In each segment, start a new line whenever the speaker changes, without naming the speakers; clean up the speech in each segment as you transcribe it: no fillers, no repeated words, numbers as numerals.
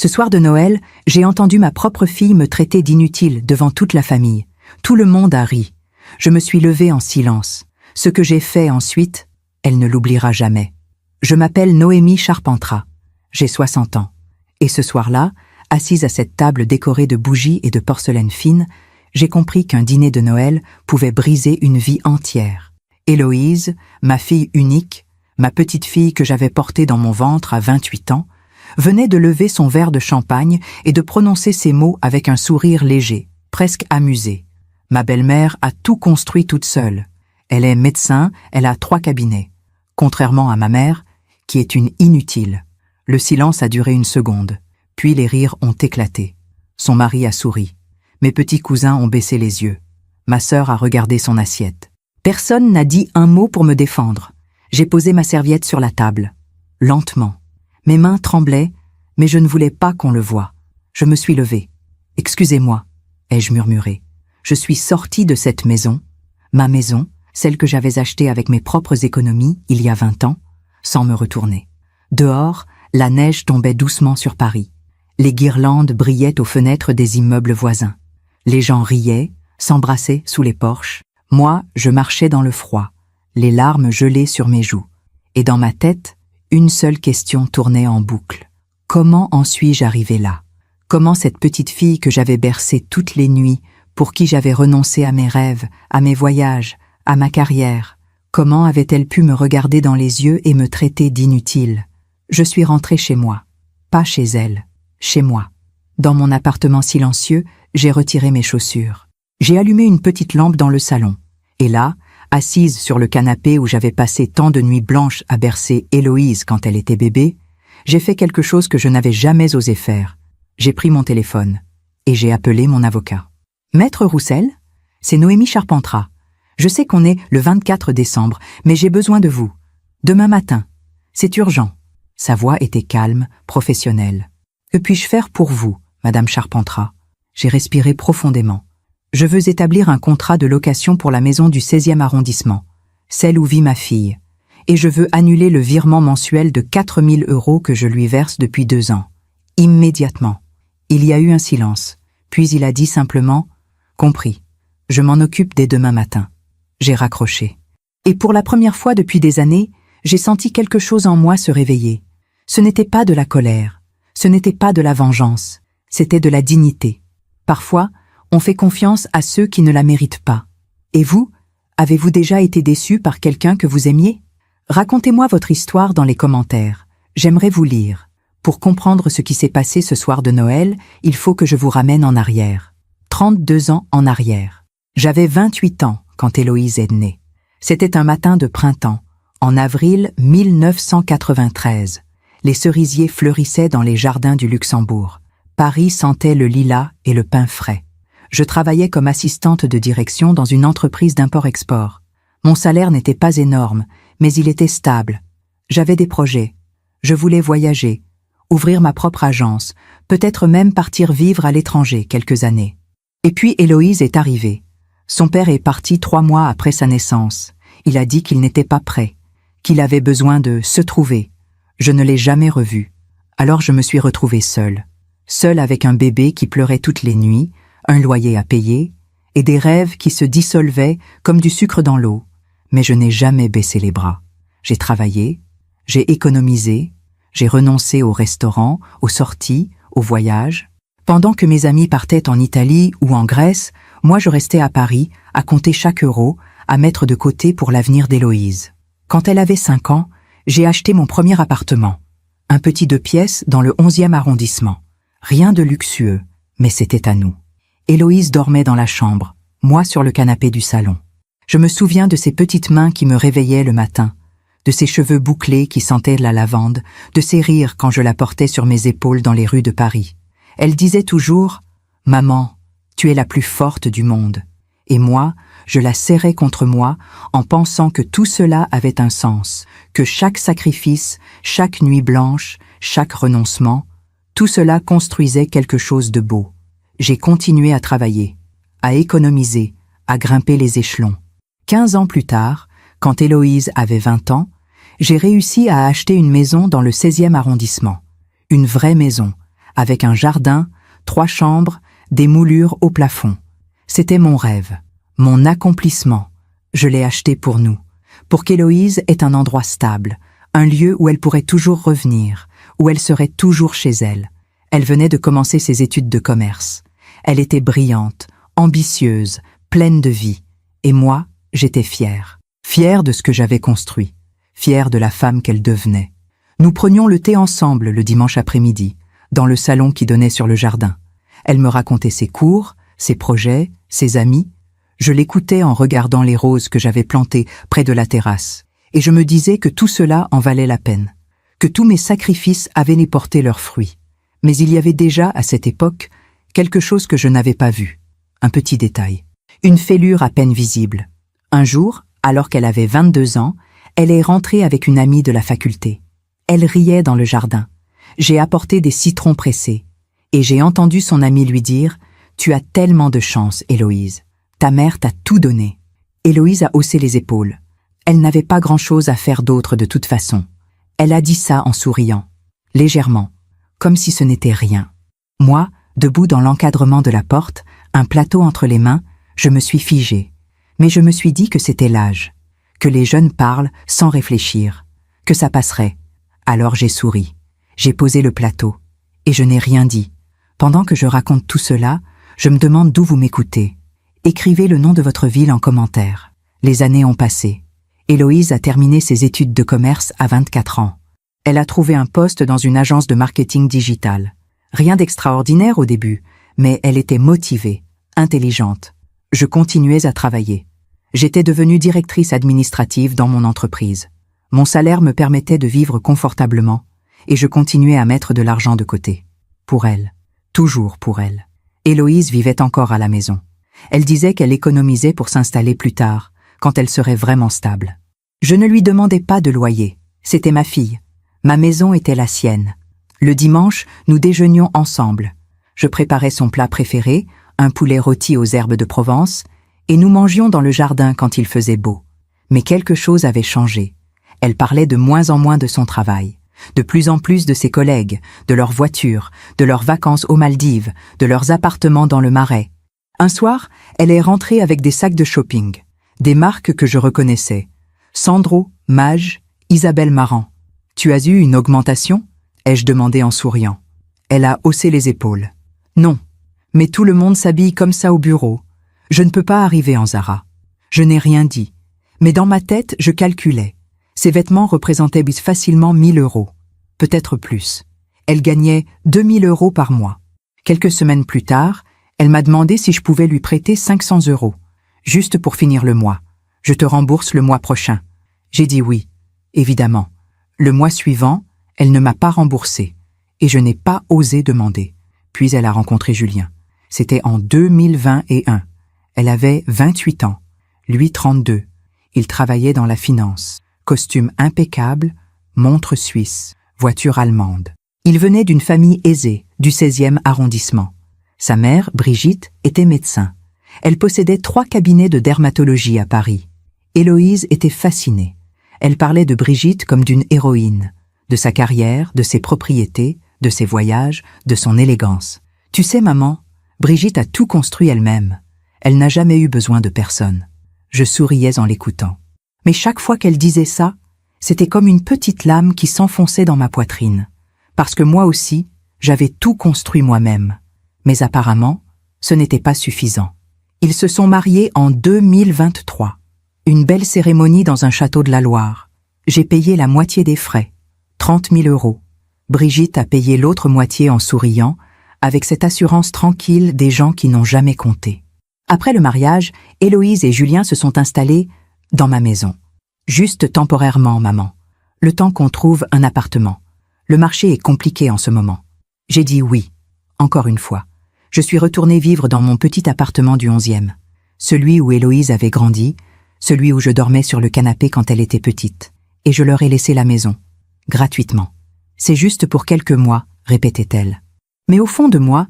Ce soir de Noël, j'ai entendu ma propre fille me traiter d'inutile devant toute la famille. Tout le monde a ri. Je me suis levée en silence. Ce que j'ai fait ensuite, elle ne l'oubliera jamais. Je m'appelle Noémie Charpentras. J'ai 60 ans. Et ce soir-là, assise à cette table décorée de bougies et de porcelaine fine, j'ai compris qu'un dîner de Noël pouvait briser une vie entière. Héloïse, ma fille unique, ma petite fille que j'avais portée dans mon ventre à 28 ans, venait de lever son verre de champagne et de prononcer ces mots avec un sourire léger, presque amusé. Ma belle-mère a tout construit toute seule. Elle est médecin, elle a 3 cabinets. Contrairement à ma mère, qui est une inutile. Le silence a duré 1 seconde, puis les rires ont éclaté. Son mari a souri. Mes petits cousins ont baissé les yeux. Ma sœur a regardé son assiette. Personne n'a dit un mot pour me défendre. J'ai posé ma serviette sur la table. Lentement. Mes mains tremblaient, mais je ne voulais pas qu'on le voie. Je me suis levée. « Excusez-moi », ai-je murmuré. Je suis sortie de cette maison, ma maison, celle que j'avais achetée avec mes propres économies il y a 20 ans, sans me retourner. Dehors, la neige tombait doucement sur Paris. Les guirlandes brillaient aux fenêtres des immeubles voisins. Les gens riaient, s'embrassaient sous les porches. Moi, je marchais dans le froid, les larmes gelées sur mes joues. Et dans ma tête, une seule question tournait en boucle. Comment en suis-je arrivée là? Comment cette petite fille que j'avais bercée toutes les nuits, pour qui j'avais renoncé à mes rêves, à mes voyages, à ma carrière, comment avait-elle pu me regarder dans les yeux et me traiter d'inutile? Je suis rentrée chez moi. Pas chez elle, chez moi. Dans mon appartement silencieux, j'ai retiré mes chaussures. J'ai allumé une petite lampe dans le salon. Et là, assise sur le canapé où j'avais passé tant de nuits blanches à bercer Héloïse quand elle était bébé, j'ai fait quelque chose que je n'avais jamais osé faire. J'ai pris mon téléphone et j'ai appelé mon avocat. « Maître Roussel, c'est Noémie Charpentras. Je sais qu'on est le 24 décembre, mais j'ai besoin de vous. Demain matin. C'est urgent. » Sa voix était calme, professionnelle. « Que puis-je faire pour vous, Madame Charpentras ?» J'ai respiré profondément. Je veux établir un contrat de location pour la maison du 16e arrondissement, celle où vit ma fille, et je veux annuler le virement mensuel de 4 000 € que je lui verse depuis 2 ans. Immédiatement. Il y a eu un silence, puis il a dit simplement « Compris, je m'en occupe dès demain matin. » J'ai raccroché. Et pour la première fois depuis des années, j'ai senti quelque chose en moi se réveiller. Ce n'était pas de la colère, ce n'était pas de la vengeance, c'était de la dignité. Parfois, on fait confiance à ceux qui ne la méritent pas. Et vous, avez-vous déjà été déçu par quelqu'un que vous aimiez? Racontez-moi votre histoire dans les commentaires. J'aimerais vous lire. Pour comprendre ce qui s'est passé ce soir de Noël, il faut que je vous ramène en arrière. 32 ans en arrière. J'avais 28 ans quand Héloïse est née. C'était un matin de printemps, en avril 1993. Les cerisiers fleurissaient dans les jardins du Luxembourg. Paris sentait le lilas et le pain frais. Je travaillais comme assistante de direction dans une entreprise d'import-export. Mon salaire n'était pas énorme, mais il était stable. J'avais des projets. Je voulais voyager, ouvrir ma propre agence, peut-être même partir vivre à l'étranger quelques années. Et puis Héloïse est arrivée. Son père est parti 3 mois après sa naissance. Il a dit qu'il n'était pas prêt, qu'il avait besoin de se trouver. Je ne l'ai jamais revu. Alors je me suis retrouvée seule. Seule avec un bébé qui pleurait toutes les nuits, un loyer à payer, et des rêves qui se dissolvaient comme du sucre dans l'eau. Mais je n'ai jamais baissé les bras. J'ai travaillé, j'ai économisé, j'ai renoncé au restaurant, aux sorties, aux voyages. Pendant que mes amis partaient en Italie ou en Grèce, moi je restais à Paris, à compter chaque euro, à mettre de côté pour l'avenir d'Héloïse. Quand elle avait 5 ans, j'ai acheté mon premier appartement. Un petit 2 pièces dans le 11e arrondissement. Rien de luxueux, mais c'était à nous. Héloïse dormait dans la chambre, moi sur le canapé du salon. Je me souviens de ses petites mains qui me réveillaient le matin, de ses cheveux bouclés qui sentaient la lavande, de ses rires quand je la portais sur mes épaules dans les rues de Paris. Elle disait toujours « Maman, tu es la plus forte du monde ». Et moi, je la serrais contre moi en pensant que tout cela avait un sens, que chaque sacrifice, chaque nuit blanche, chaque renoncement, tout cela construisait quelque chose de beau. J'ai continué à travailler, à économiser, à grimper les échelons. 15 ans plus tard, quand Héloïse avait 20 ans, j'ai réussi à acheter une maison dans le 16e arrondissement. Une vraie maison, avec un jardin, 3 chambres, des moulures au plafond. C'était mon rêve, mon accomplissement. Je l'ai acheté pour nous, pour qu'Héloïse ait un endroit stable, un lieu où elle pourrait toujours revenir, où elle serait toujours chez elle. Elle venait de commencer ses études de commerce. Elle était brillante, ambitieuse, pleine de vie. Et moi, j'étais fière. Fière de ce que j'avais construit. Fière de la femme qu'elle devenait. Nous prenions le thé ensemble le dimanche après-midi, dans le salon qui donnait sur le jardin. Elle me racontait ses cours, ses projets, ses amis. Je l'écoutais en regardant les roses que j'avais plantées près de la terrasse. Et je me disais que tout cela en valait la peine. Que tous mes sacrifices avaient porté leurs fruits. Mais il y avait déjà, à cette époque, quelque chose que je n'avais pas vu. Un petit détail. Une fêlure à peine visible. Un jour, alors qu'elle avait 22 ans, elle est rentrée avec une amie de la faculté. Elle riait dans le jardin. J'ai apporté des citrons pressés. Et j'ai entendu son amie lui dire « Tu as tellement de chance, Héloïse. Ta mère t'a tout donné. » Héloïse a haussé les épaules. Elle n'avait pas grand-chose à faire d'autre de toute façon. Elle a dit ça en souriant, légèrement, comme si ce n'était rien. Moi, debout dans l'encadrement de la porte, un plateau entre les mains, je me suis figée. Mais je me suis dit que c'était l'âge, que les jeunes parlent sans réfléchir, que ça passerait. Alors j'ai souri, j'ai posé le plateau, et je n'ai rien dit. Pendant que je raconte tout cela, je me demande d'où vous m'écoutez. Écrivez le nom de votre ville en commentaire. Les années ont passé. Héloïse a terminé ses études de commerce à 24 ans. Elle a trouvé un poste dans une agence de marketing digital. Rien d'extraordinaire au début, mais elle était motivée, intelligente. Je continuais à travailler. J'étais devenue directrice administrative dans mon entreprise. Mon salaire me permettait de vivre confortablement, et je continuais à mettre de l'argent de côté. Pour elle. Toujours pour elle. Héloïse vivait encore à la maison. Elle disait qu'elle économisait pour s'installer plus tard, quand elle serait vraiment stable. Je ne lui demandais pas de loyer. C'était ma fille. Ma maison était la sienne. Le dimanche, nous déjeunions ensemble. Je préparais son plat préféré, un poulet rôti aux herbes de Provence, et nous mangions dans le jardin quand il faisait beau. Mais quelque chose avait changé. Elle parlait de moins en moins de son travail, de plus en plus de ses collègues, de leurs voitures, de leurs vacances aux Maldives, de leurs appartements dans le Marais. Un soir, elle est rentrée avec des sacs de shopping, des marques que je reconnaissais. Sandro, Mage, Isabelle Marant. « Tu as eu une augmentation ?» ai-je demandé en souriant. Elle a haussé les épaules. « Non, mais tout le monde s'habille comme ça au bureau. Je ne peux pas arriver en Zara. » Je n'ai rien dit, mais dans ma tête, je calculais. Ces vêtements représentaient facilement 1 000 €, peut-être plus. Elle gagnait 2 000 € par mois. Quelques semaines plus tard, elle m'a demandé si je pouvais lui prêter 500 €, juste pour finir le mois. « Je te rembourse le mois prochain. » J'ai dit oui, évidemment. Le mois suivant, elle ne m'a pas remboursé, et je n'ai pas osé demander. Puis elle a rencontré Julien. C'était en 2021. Elle avait 28 ans, lui 32. Il travaillait dans la finance. Costume impeccable, montre suisse, voiture allemande. Il venait d'une famille aisée, du 16e arrondissement. Sa mère, Brigitte, était médecin. Elle possédait 3 cabinets de dermatologie à Paris. Héloïse était fascinée. Elle parlait de Brigitte comme d'une héroïne, de sa carrière, de ses propriétés, de ses voyages, de son élégance. « Tu sais, maman, Brigitte a tout construit elle-même. Elle n'a jamais eu besoin de personne. » Je souriais en l'écoutant. Mais chaque fois qu'elle disait ça, c'était comme une petite lame qui s'enfonçait dans ma poitrine. Parce que moi aussi, j'avais tout construit moi-même. Mais apparemment, ce n'était pas suffisant. Ils se sont mariés en 2023. Une belle cérémonie dans un château de la Loire. J'ai payé la moitié des frais, 30 000 €. Brigitte a payé l'autre moitié en souriant, avec cette assurance tranquille des gens qui n'ont jamais compté. Après le mariage, Héloïse et Julien se sont installés dans ma maison. Juste temporairement, maman. Le temps qu'on trouve un appartement. Le marché est compliqué en ce moment. J'ai dit oui, encore une fois. Je suis retournée vivre dans mon petit appartement du 11e. Celui où Héloïse avait grandi, celui où je dormais sur le canapé quand elle était petite. Et je leur ai laissé la maison, gratuitement. C'est juste pour quelques mois, répétait-elle. Mais au fond de moi,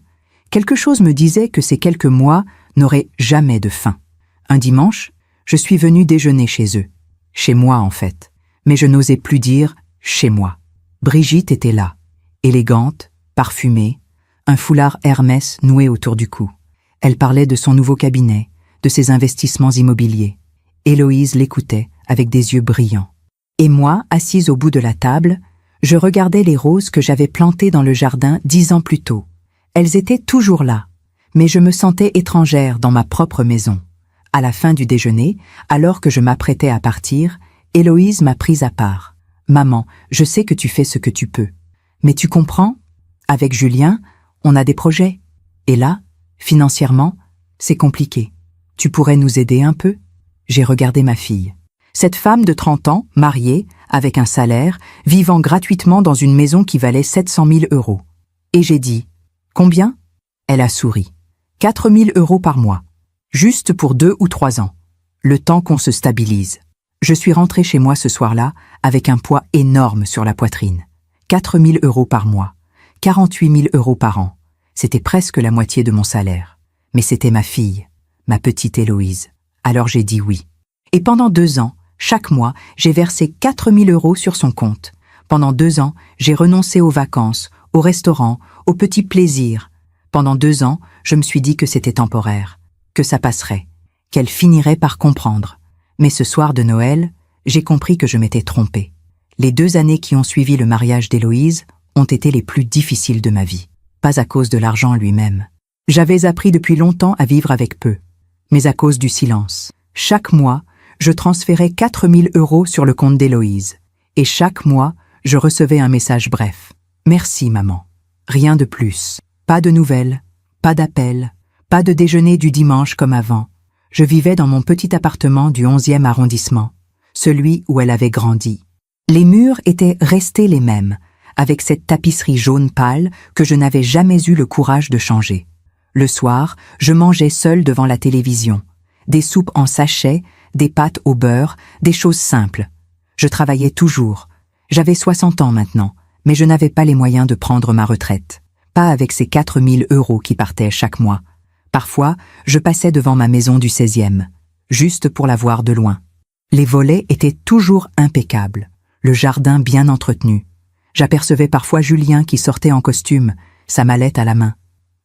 quelque chose me disait que ces quelques mois n'auraient jamais de fin. Un dimanche, je suis venue déjeuner chez eux. Chez moi, en fait. Mais je n'osais plus dire « chez moi ». Brigitte était là, élégante, parfumée, un foulard Hermès noué autour du cou. Elle parlait de son nouveau cabinet, de ses investissements immobiliers. Héloïse l'écoutait avec des yeux brillants. Et moi, assise au bout de la table, je regardais les roses que j'avais plantées dans le jardin 10 ans plus tôt. Elles étaient toujours là, mais je me sentais étrangère dans ma propre maison. À la fin du déjeuner, alors que je m'apprêtais à partir, Héloïse m'a prise à part. « Maman, je sais que tu fais ce que tu peux. Mais tu comprends? Avec Julien, on a des projets. Et là, financièrement, c'est compliqué. Tu pourrais nous aider un peu ?» J'ai regardé ma fille. Cette femme de 30 ans, mariée, avec un salaire, vivant gratuitement dans une maison qui valait 700 000 €. Et j'ai dit « Combien ?» Elle a souri. « 4 000 € par mois. Juste pour 2 ou 3 ans. Le temps qu'on se stabilise. » Je suis rentrée chez moi ce soir-là avec un poids énorme sur la poitrine. 4 000 € par mois. 48 000 € par an. C'était presque la moitié de mon salaire. Mais c'était ma fille, ma petite Héloïse. Alors j'ai dit oui. Et pendant 2 ans, chaque mois, j'ai versé 4 000 € sur son compte. Pendant 2 ans, j'ai renoncé aux vacances, au restaurant, aux petits plaisirs. Pendant 2 ans, je me suis dit que c'était temporaire, que ça passerait, qu'elle finirait par comprendre. Mais ce soir de Noël, j'ai compris que je m'étais trompée. Les 2 années qui ont suivi le mariage d'Héloïse ont été les plus difficiles de ma vie. Pas à cause de l'argent lui-même. J'avais appris depuis longtemps à vivre avec peu, mais à cause du silence. Chaque mois, je transférais 4 000 € sur le compte d'Héloïse. Et chaque mois, je recevais un message bref. « Merci, maman. » Rien de plus. Pas de nouvelles, pas d'appels, pas de déjeuner du dimanche comme avant. Je vivais dans mon petit appartement du 11e arrondissement, celui où elle avait grandi. Les murs étaient restés les mêmes, avec cette tapisserie jaune pâle que je n'avais jamais eu le courage de changer. Le soir, je mangeais seule devant la télévision. Des soupes en sachet, des pâtes au beurre, des choses simples. Je travaillais toujours. J'avais 60 ans maintenant, mais je n'avais pas les moyens de prendre ma retraite. Pas avec ces 4 000 € qui partaient chaque mois. Parfois, je passais devant ma maison du 16e, juste pour la voir de loin. Les volets étaient toujours impeccables, le jardin bien entretenu. J'apercevais parfois Julien qui sortait en costume, sa mallette à la main.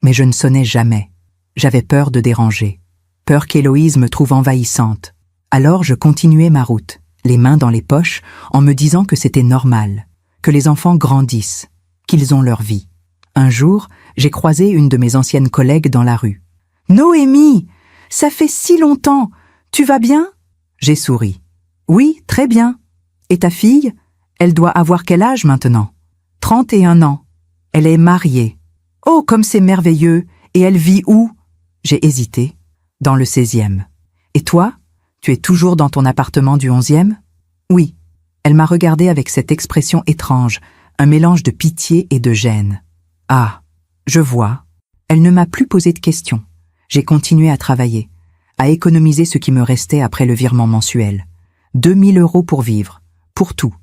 Mais je ne sonnais jamais. J'avais peur de déranger. Peur qu'Héloïse me trouve envahissante. Alors je continuais ma route, les mains dans les poches, en me disant que c'était normal, que les enfants grandissent, qu'ils ont leur vie. Un jour, j'ai croisé une de mes anciennes collègues dans la rue. « Noémie, ça fait si longtemps, tu vas bien ?» J'ai souri. « Oui, très bien. Et ta fille, elle doit avoir quel âge maintenant ?»« 31 ans. Elle est mariée. »« Oh, comme c'est merveilleux. Et elle vit où ?» J'ai hésité. « Dans le 16e. »« Et toi, tu es toujours dans ton appartement du 11e ?» ?»« Oui. » Elle m'a regardé avec cette expression étrange, un mélange de pitié et de gêne. « Ah, je vois. » Elle ne m'a plus posé de questions. J'ai continué à travailler, à économiser ce qui me restait après le virement mensuel. 2 000 € pour vivre, pour tout.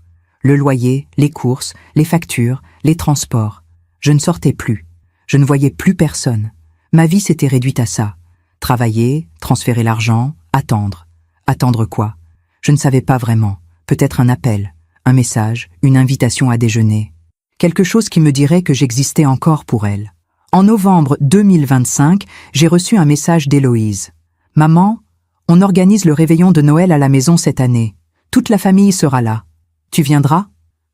Le loyer, les courses, les factures, les transports. Je ne sortais plus. Je ne voyais plus personne. Ma vie s'était réduite à ça. Travailler, transférer l'argent, attendre. Attendre quoi? Je ne savais pas vraiment. Peut-être un appel, un message, une invitation à déjeuner. Quelque chose qui me dirait que j'existais encore pour elle. En novembre 2025, j'ai reçu un message d'Héloïse. « Maman, on organise le réveillon de Noël à la maison cette année. Toute la famille sera là. Tu viendras ?»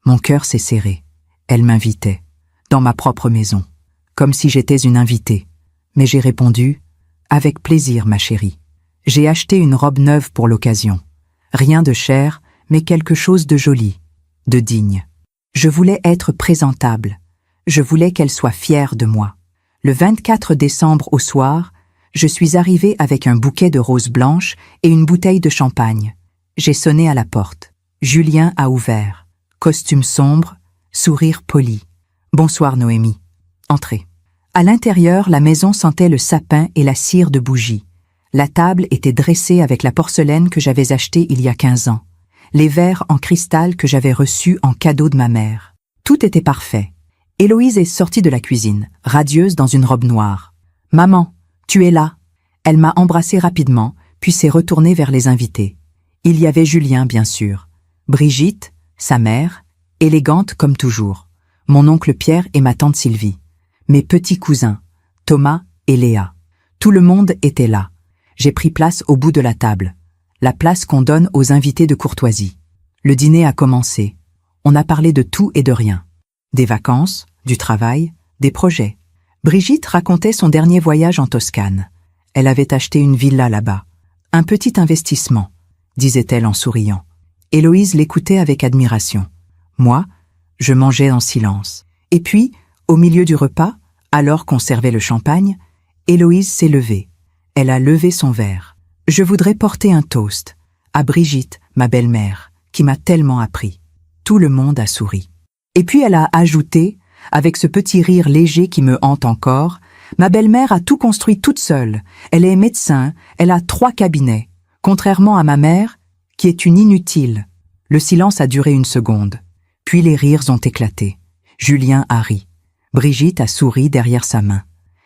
Mon cœur s'est serré. Elle m'invitait, dans ma propre maison, comme si j'étais une invitée. Mais j'ai répondu « Avec plaisir, ma chérie. » J'ai acheté une robe neuve pour l'occasion. Rien de cher, mais quelque chose de joli, de digne. Je voulais être présentable. Je voulais qu'elle soit fière de moi. Le 24 décembre au soir, je suis arrivée avec un bouquet de roses blanches et une bouteille de champagne. J'ai sonné à la porte. Julien a ouvert. Costume sombre, sourire poli. « Bonsoir Noémie. » Entrez. À l'intérieur, la maison sentait le sapin et la cire de bougies. La table était dressée avec la porcelaine que j'avais achetée il y a 15 ans. Les verres en cristal que j'avais reçus en cadeau de ma mère. Tout était parfait. Héloïse est sortie de la cuisine, radieuse dans une robe noire. « Maman, tu es là !» Elle m'a embrassée rapidement, puis s'est retournée vers les invités. Il y avait Julien, bien sûr. Brigitte, sa mère, élégante comme toujours. Mon oncle Pierre et ma tante Sylvie. Mes petits cousins, Thomas et Léa. Tout le monde était là. J'ai pris place au bout de la table. La place qu'on donne aux invités de courtoisie. Le dîner a commencé. On a parlé de tout et de rien. Des vacances, du travail, des projets. Brigitte racontait son dernier voyage en Toscane. Elle avait acheté une villa là-bas. Un petit investissement, disait-elle en souriant. Héloïse l'écoutait avec admiration. Moi, je mangeais en silence. Et puis, au milieu du repas, alors qu'on servait le champagne, Héloïse s'est levée. Elle a levé son verre. Je voudrais porter un toast à Brigitte, ma belle-mère, qui m'a tellement appris. Tout le monde a souri. Et puis elle a ajouté, avec ce petit rire léger qui me hante encore, « Ma belle-mère a tout construit toute seule. Elle est médecin, elle a 3 cabinets. Contrairement à ma mère, qui est une inutile. » Le silence a duré une seconde. Puis les rires ont éclaté. Julien a ri. Brigitte a souri derrière sa main.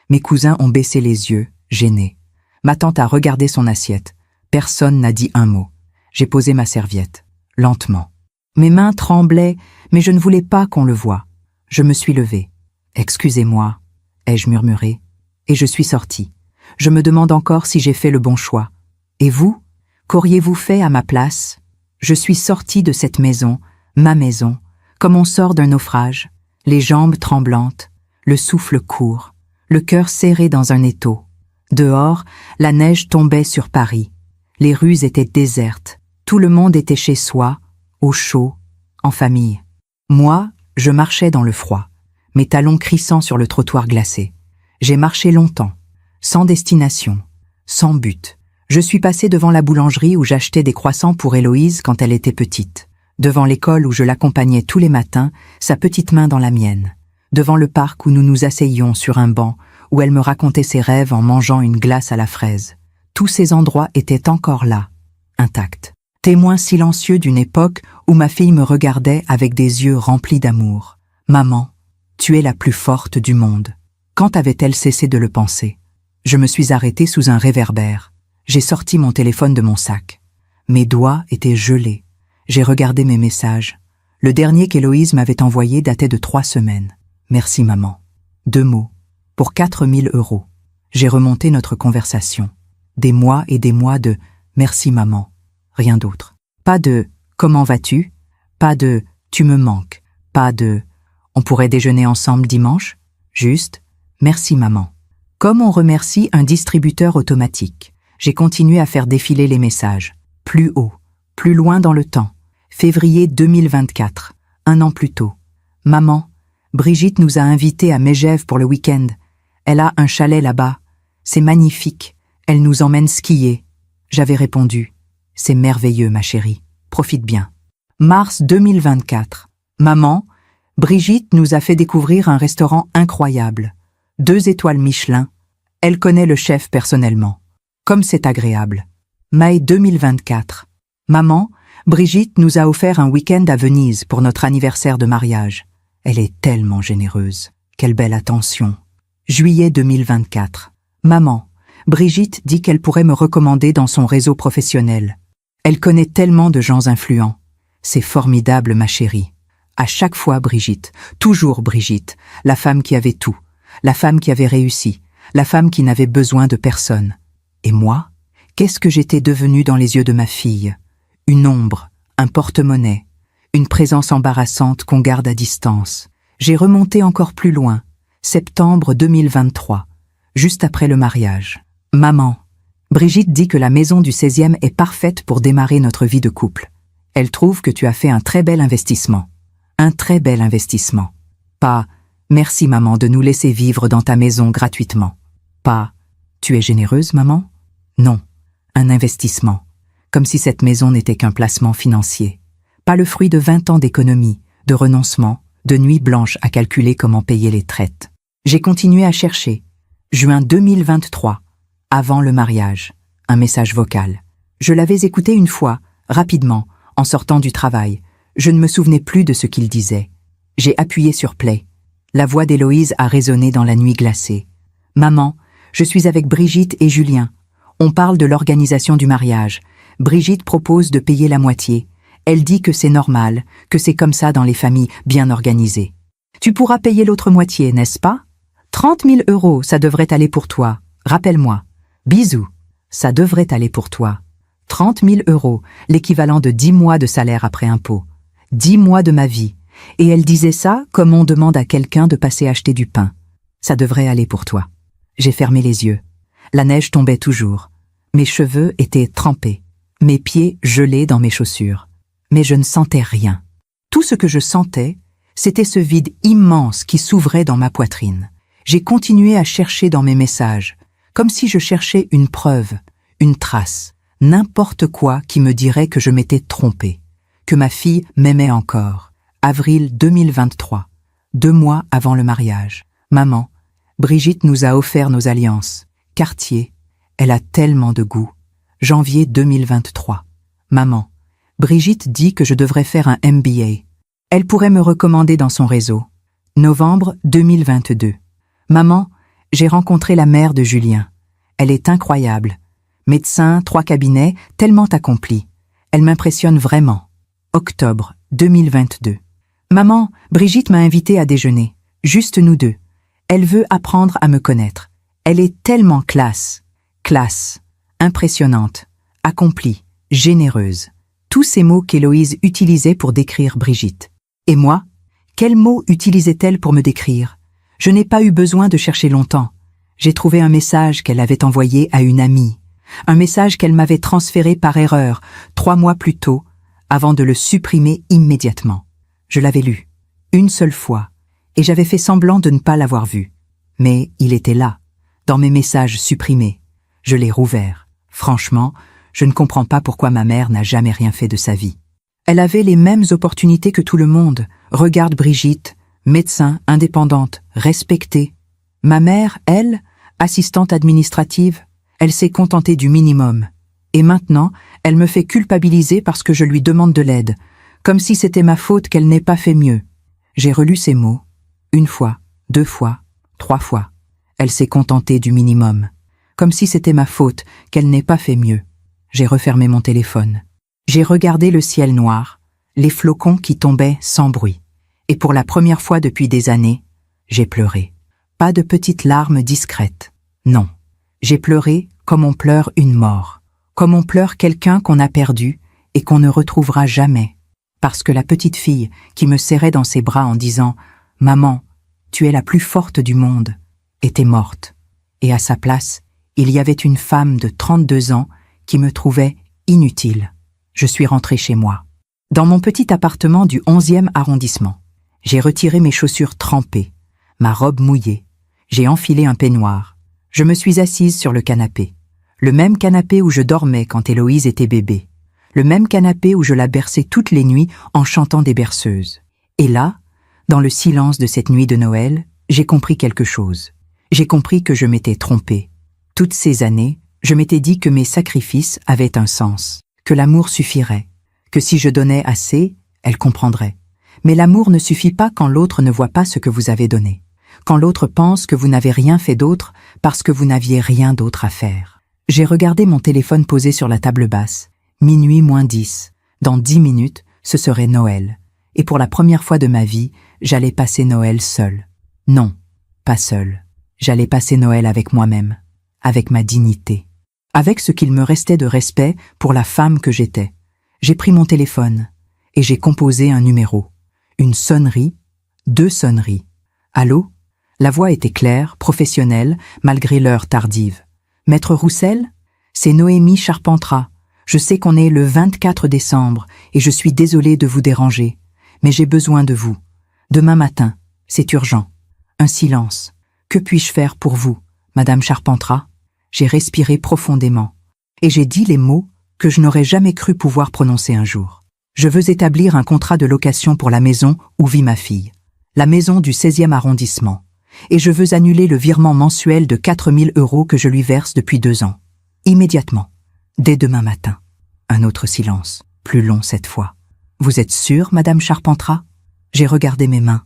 Mes cousins ont baissé les yeux, gênés. Ma tante a regardé son assiette. Personne n'a dit un mot. J'ai posé ma serviette, lentement. Mes mains tremblaient, mais je ne voulais pas qu'on le voie. Je me suis levée. « Excusez-moi », ai-je murmuré, et je suis sortie. Je me demande encore si j'ai fait le bon choix. Et vous, qu'auriez-vous fait à ma place? Je suis sortie de cette maison, ma maison, comme on sort d'un naufrage, les jambes tremblantes, le souffle court, le cœur serré dans un étau. Dehors, la neige tombait sur Paris. Les rues étaient désertes. Tout le monde était chez soi, au chaud, en famille. Moi, je marchais dans le froid, mes talons crissant sur le trottoir glacé. J'ai marché longtemps, sans destination, sans but. Je suis passée devant la boulangerie où j'achetais des croissants pour Héloïse quand elle était petite, devant l'école où je l'accompagnais tous les matins, sa petite main dans la mienne, devant le parc où nous nous asseyions sur un banc, où elle me racontait ses rêves en mangeant une glace à la fraise. Tous ces endroits étaient encore là, intacts. Témoin silencieux d'une époque où ma fille me regardait avec des yeux remplis d'amour. « Maman, tu es la plus forte du monde. » Quand avait-elle cessé de le penser? Je me suis arrêtée sous un réverbère. J'ai sorti mon téléphone de mon sac. Mes doigts étaient gelés. J'ai regardé mes messages. Le dernier qu'Héloïse m'avait envoyé datait de 3 semaines. « Merci maman. » 2 mots. Pour 4 000 €. J'ai remonté notre conversation. Des mois et des mois de « Merci maman ». Rien d'autre. Pas de « Comment vas-tu » Pas de « Tu me manques » Pas de « On pourrait déjeuner ensemble dimanche » Juste « Merci maman ». Comme on remercie un distributeur automatique, j'ai continué à faire défiler les messages. Plus haut, plus loin dans le temps. Février 2024, 1 an plus tôt. « Maman, Brigitte nous a invités à Megève pour le week-end. Elle a un chalet là-bas. C'est magnifique. Elle nous emmène skier. » J'avais répondu « C'est merveilleux, ma chérie. Profite bien. » Mars 2024. Maman, Brigitte nous a fait découvrir un restaurant incroyable. 2 étoiles Michelin. Elle connaît le chef personnellement. Comme c'est agréable. Mai 2024. Maman, Brigitte nous a offert un week-end à Venise pour notre anniversaire de mariage. Elle est tellement généreuse. Quelle belle attention. Juillet 2024. Maman, Brigitte dit qu'elle pourrait me recommander dans son réseau professionnel. Elle connaît tellement de gens influents. C'est formidable, ma chérie. À chaque fois, Brigitte, toujours Brigitte, la femme qui avait tout, la femme qui avait réussi, la femme qui n'avait besoin de personne. Et moi, qu'est-ce que j'étais devenue dans les yeux de ma fille? Une ombre, un porte-monnaie, une présence embarrassante qu'on garde à distance. J'ai remonté encore plus loin, septembre 2023, juste après le mariage. Maman, Brigitte dit que la maison du 16e est parfaite pour démarrer notre vie de couple. Elle trouve que tu as fait un très bel investissement. Un très bel investissement. Pas « Merci maman de nous laisser vivre dans ta maison gratuitement ». Pas « Tu es généreuse maman ?» Non, un investissement. Comme si cette maison n'était qu'un placement financier. Pas le fruit de 20 ans d'économie, de renoncement, de nuits blanches à calculer comment payer les traites. J'ai continué à chercher. Juin 2023, avant le mariage, un message vocal. Je l'avais écouté une fois, rapidement, en sortant du travail. Je ne me souvenais plus de ce qu'il disait. J'ai appuyé sur play. La voix d'Héloïse a résonné dans la nuit glacée. « Maman, je suis avec Brigitte et Julien. On parle de l'organisation du mariage. Brigitte propose de payer la moitié. Elle dit que c'est normal, que c'est comme ça dans les familles bien organisées. Tu pourras payer l'autre moitié, n'est-ce pas ? 30 000 euros, ça devrait aller pour toi. Rappelle-moi. Bisous. Ça devrait aller pour toi. 30 000 euros, l'équivalent de 10 mois de salaire après impôt. 10 mois de ma vie. Et elle disait ça comme on demande à quelqu'un de passer acheter du pain. Ça devrait aller pour toi. J'ai fermé les yeux. La neige tombait toujours. Mes cheveux étaient trempés. Mes pieds gelés dans mes chaussures. Mais je ne sentais rien. Tout ce que je sentais, c'était ce vide immense qui s'ouvrait dans ma poitrine. J'ai continué à chercher dans mes messages, comme si je cherchais une preuve, une trace, n'importe quoi qui me dirait que je m'étais trompée, que ma fille m'aimait encore. Avril 2023, 2 mois avant le mariage. Maman, Brigitte nous a offert nos alliances. Cartier, elle a tellement de goût. Janvier 2023. Maman, Brigitte dit que je devrais faire un MBA. Elle pourrait me recommander dans son réseau. Novembre 2022. Maman, j'ai rencontré la mère de Julien. Elle est incroyable. Médecin, 3 cabinets, tellement accomplie. Elle m'impressionne vraiment. Octobre 2022. Maman, Brigitte m'a invitée à déjeuner. Juste nous deux. Elle veut apprendre à me connaître. Elle est tellement classe. Classe. Impressionnante. Accomplie. Généreuse. Tous ces mots qu'Héloïse utilisait pour décrire Brigitte. Et moi, quels mots utilisait-elle pour me décrire? Je n'ai pas eu besoin de chercher longtemps. J'ai trouvé un message qu'elle avait envoyé à une amie. Un message qu'elle m'avait transféré par erreur 3 mois plus tôt, avant de le supprimer immédiatement. Je l'avais lu, une seule fois, et j'avais fait semblant de ne pas l'avoir vu. Mais il était là, dans mes messages supprimés. Je l'ai rouvert. Franchement, je ne comprends pas pourquoi ma mère n'a jamais rien fait de sa vie. Elle avait les mêmes opportunités que tout le monde. Regarde Brigitte, médecin, indépendante, respectée. Ma mère, elle, assistante administrative, elle s'est contentée du minimum. Et maintenant, elle me fait culpabiliser parce que je lui demande de l'aide, comme si c'était ma faute qu'elle n'ait pas fait mieux. J'ai relu ces mots. 1 fois, 2 fois, 3 fois. Elle s'est contentée du minimum, comme si c'était ma faute qu'elle n'ait pas fait mieux. J'ai refermé mon téléphone. J'ai regardé le ciel noir, les flocons qui tombaient sans bruit. Et pour la première fois depuis des années, j'ai pleuré. Pas de petites larmes discrètes. Non. J'ai pleuré comme on pleure une mort. Comme on pleure quelqu'un qu'on a perdu et qu'on ne retrouvera jamais. Parce que la petite fille qui me serrait dans ses bras en disant « Maman, tu es la plus forte du monde » était morte. Et à sa place, il y avait une femme de 32 ans qui me trouvait inutile. Je suis rentrée chez moi. Dans mon petit appartement du 11e arrondissement. J'ai retiré mes chaussures trempées, ma robe mouillée. J'ai enfilé un peignoir. Je me suis assise sur le canapé. Le même canapé où je dormais quand Héloïse était bébé. Le même canapé où je la berçais toutes les nuits en chantant des berceuses. Et là, dans le silence de cette nuit de Noël, j'ai compris quelque chose. J'ai compris que je m'étais trompée. Toutes ces années, je m'étais dit que mes sacrifices avaient un sens, que l'amour suffirait, que si je donnais assez, elle comprendrait. Mais l'amour ne suffit pas quand l'autre ne voit pas ce que vous avez donné, quand l'autre pense que vous n'avez rien fait d'autre parce que vous n'aviez rien d'autre à faire. J'ai regardé mon téléphone posé sur la table basse. Minuit moins 10. Dans 10 minutes, ce serait Noël. Et pour la première fois de ma vie, j'allais passer Noël seule. Non, pas seule. J'allais passer Noël avec moi-même, avec ma dignité, avec ce qu'il me restait de respect pour la femme que j'étais. J'ai pris mon téléphone et j'ai composé un numéro. Une sonnerie, 2 sonneries. Allô? La voix était claire, professionnelle, malgré l'heure tardive. Maître Roussel? C'est Noémie Charpentras. Je sais qu'on est le 24 décembre et je suis désolée de vous déranger, mais j'ai besoin de vous. Demain matin, c'est urgent. Un silence. Que puis-je faire pour vous, Madame Charpentras? J'ai respiré profondément et j'ai dit les mots que je n'aurais jamais cru pouvoir prononcer un jour. Je veux établir un contrat de location pour la maison où vit ma fille, la maison du 16e arrondissement, et je veux annuler le virement mensuel de 4 000 € que je lui verse depuis 2 ans. Immédiatement. Dès demain matin. Un autre silence, plus long cette fois. Vous êtes sûre, Madame Charpentras? J'ai regardé mes mains.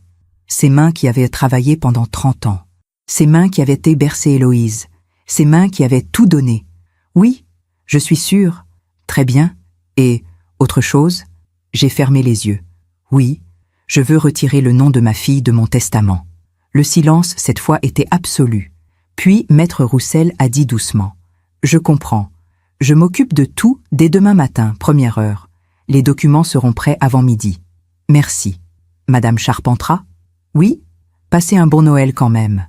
Ces mains qui avaient travaillé pendant 30 ans. Ces mains qui avaient hébercé Héloïse. Ces mains qui avaient tout donné. Oui, je suis sûre. Très bien. Et, autre chose? J'ai fermé les yeux. Oui, je veux retirer le nom de ma fille de mon testament. Le silence, cette fois, était absolu. Puis Maître Roussel a dit doucement. « Je comprends. Je m'occupe de tout dès demain matin, première heure. Les documents seront prêts avant midi. Merci. Madame Charpentras ? Oui ? Passez un bon Noël quand même. »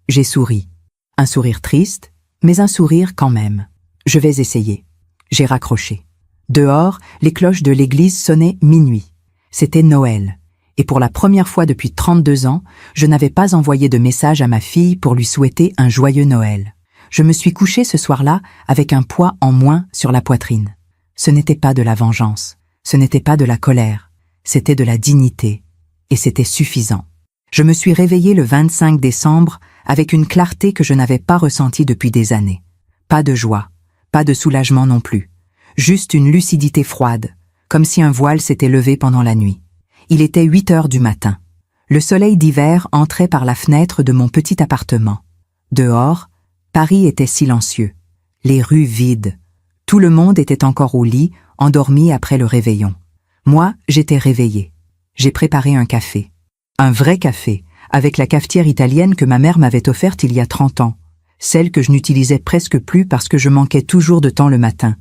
J'ai souri. Un sourire triste, mais un sourire quand même. Je vais essayer. J'ai raccroché. Dehors, les cloches de l'église sonnaient minuit. C'était Noël. Et pour la première fois depuis 32 ans, je n'avais pas envoyé de message à ma fille pour lui souhaiter un joyeux Noël. Je me suis couché ce soir-là avec un poids en moins sur la poitrine. Ce n'était pas de la vengeance, ce n'était pas de la colère, c'était de la dignité. Et c'était suffisant. Je me suis réveillé le 25 décembre avec une clarté que je n'avais pas ressentie depuis des années. Pas de joie, pas de soulagement non plus. Juste une lucidité froide, comme si un voile s'était levé pendant la nuit. Il était 8 heures du matin. Le soleil d'hiver entrait par la fenêtre de mon petit appartement. Dehors, Paris était silencieux. Les rues vides. Tout le monde était encore au lit, endormi après le réveillon. Moi, j'étais réveillé. J'ai préparé un café. Un vrai café, avec la cafetière italienne que ma mère m'avait offerte il y a 30 ans. Celle que je n'utilisais presque plus parce que je manquais toujours de temps le matin.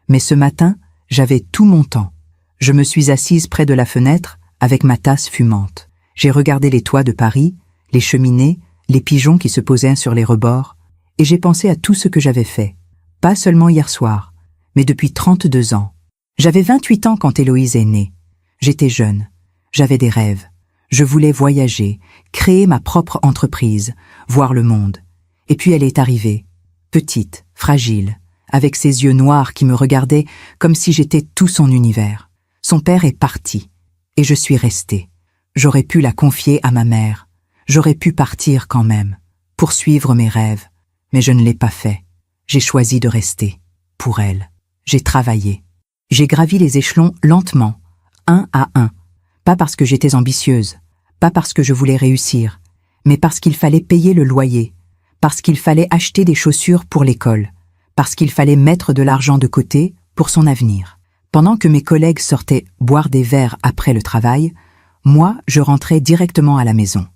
Mais ce matin, j'avais tout mon temps. Je me suis assise près de la fenêtre, avec ma tasse fumante. J'ai regardé les toits de Paris, les cheminées, les pigeons qui se posaient sur les rebords, et j'ai pensé à tout ce que j'avais fait. Pas seulement hier soir, mais depuis 32 ans. J'avais 28 ans quand Héloïse est née. J'étais jeune. J'avais des rêves. Je voulais voyager, créer ma propre entreprise, voir le monde. Et puis elle est arrivée, petite, fragile, avec ses yeux noirs qui me regardaient comme si j'étais tout son univers. Son père est parti. Et je suis restée. J'aurais pu la confier à ma mère. J'aurais pu partir quand même, poursuivre mes rêves. Mais je ne l'ai pas fait. J'ai choisi de rester. Pour elle. J'ai travaillé. J'ai gravi les échelons lentement, un à un. Pas parce que j'étais ambitieuse, pas parce que je voulais réussir, mais parce qu'il fallait payer le loyer, parce qu'il fallait acheter des chaussures pour l'école, parce qu'il fallait mettre de l'argent de côté pour son avenir. Pendant que mes collègues sortaient boire des verres après le travail, moi, je rentrais directement à la maison,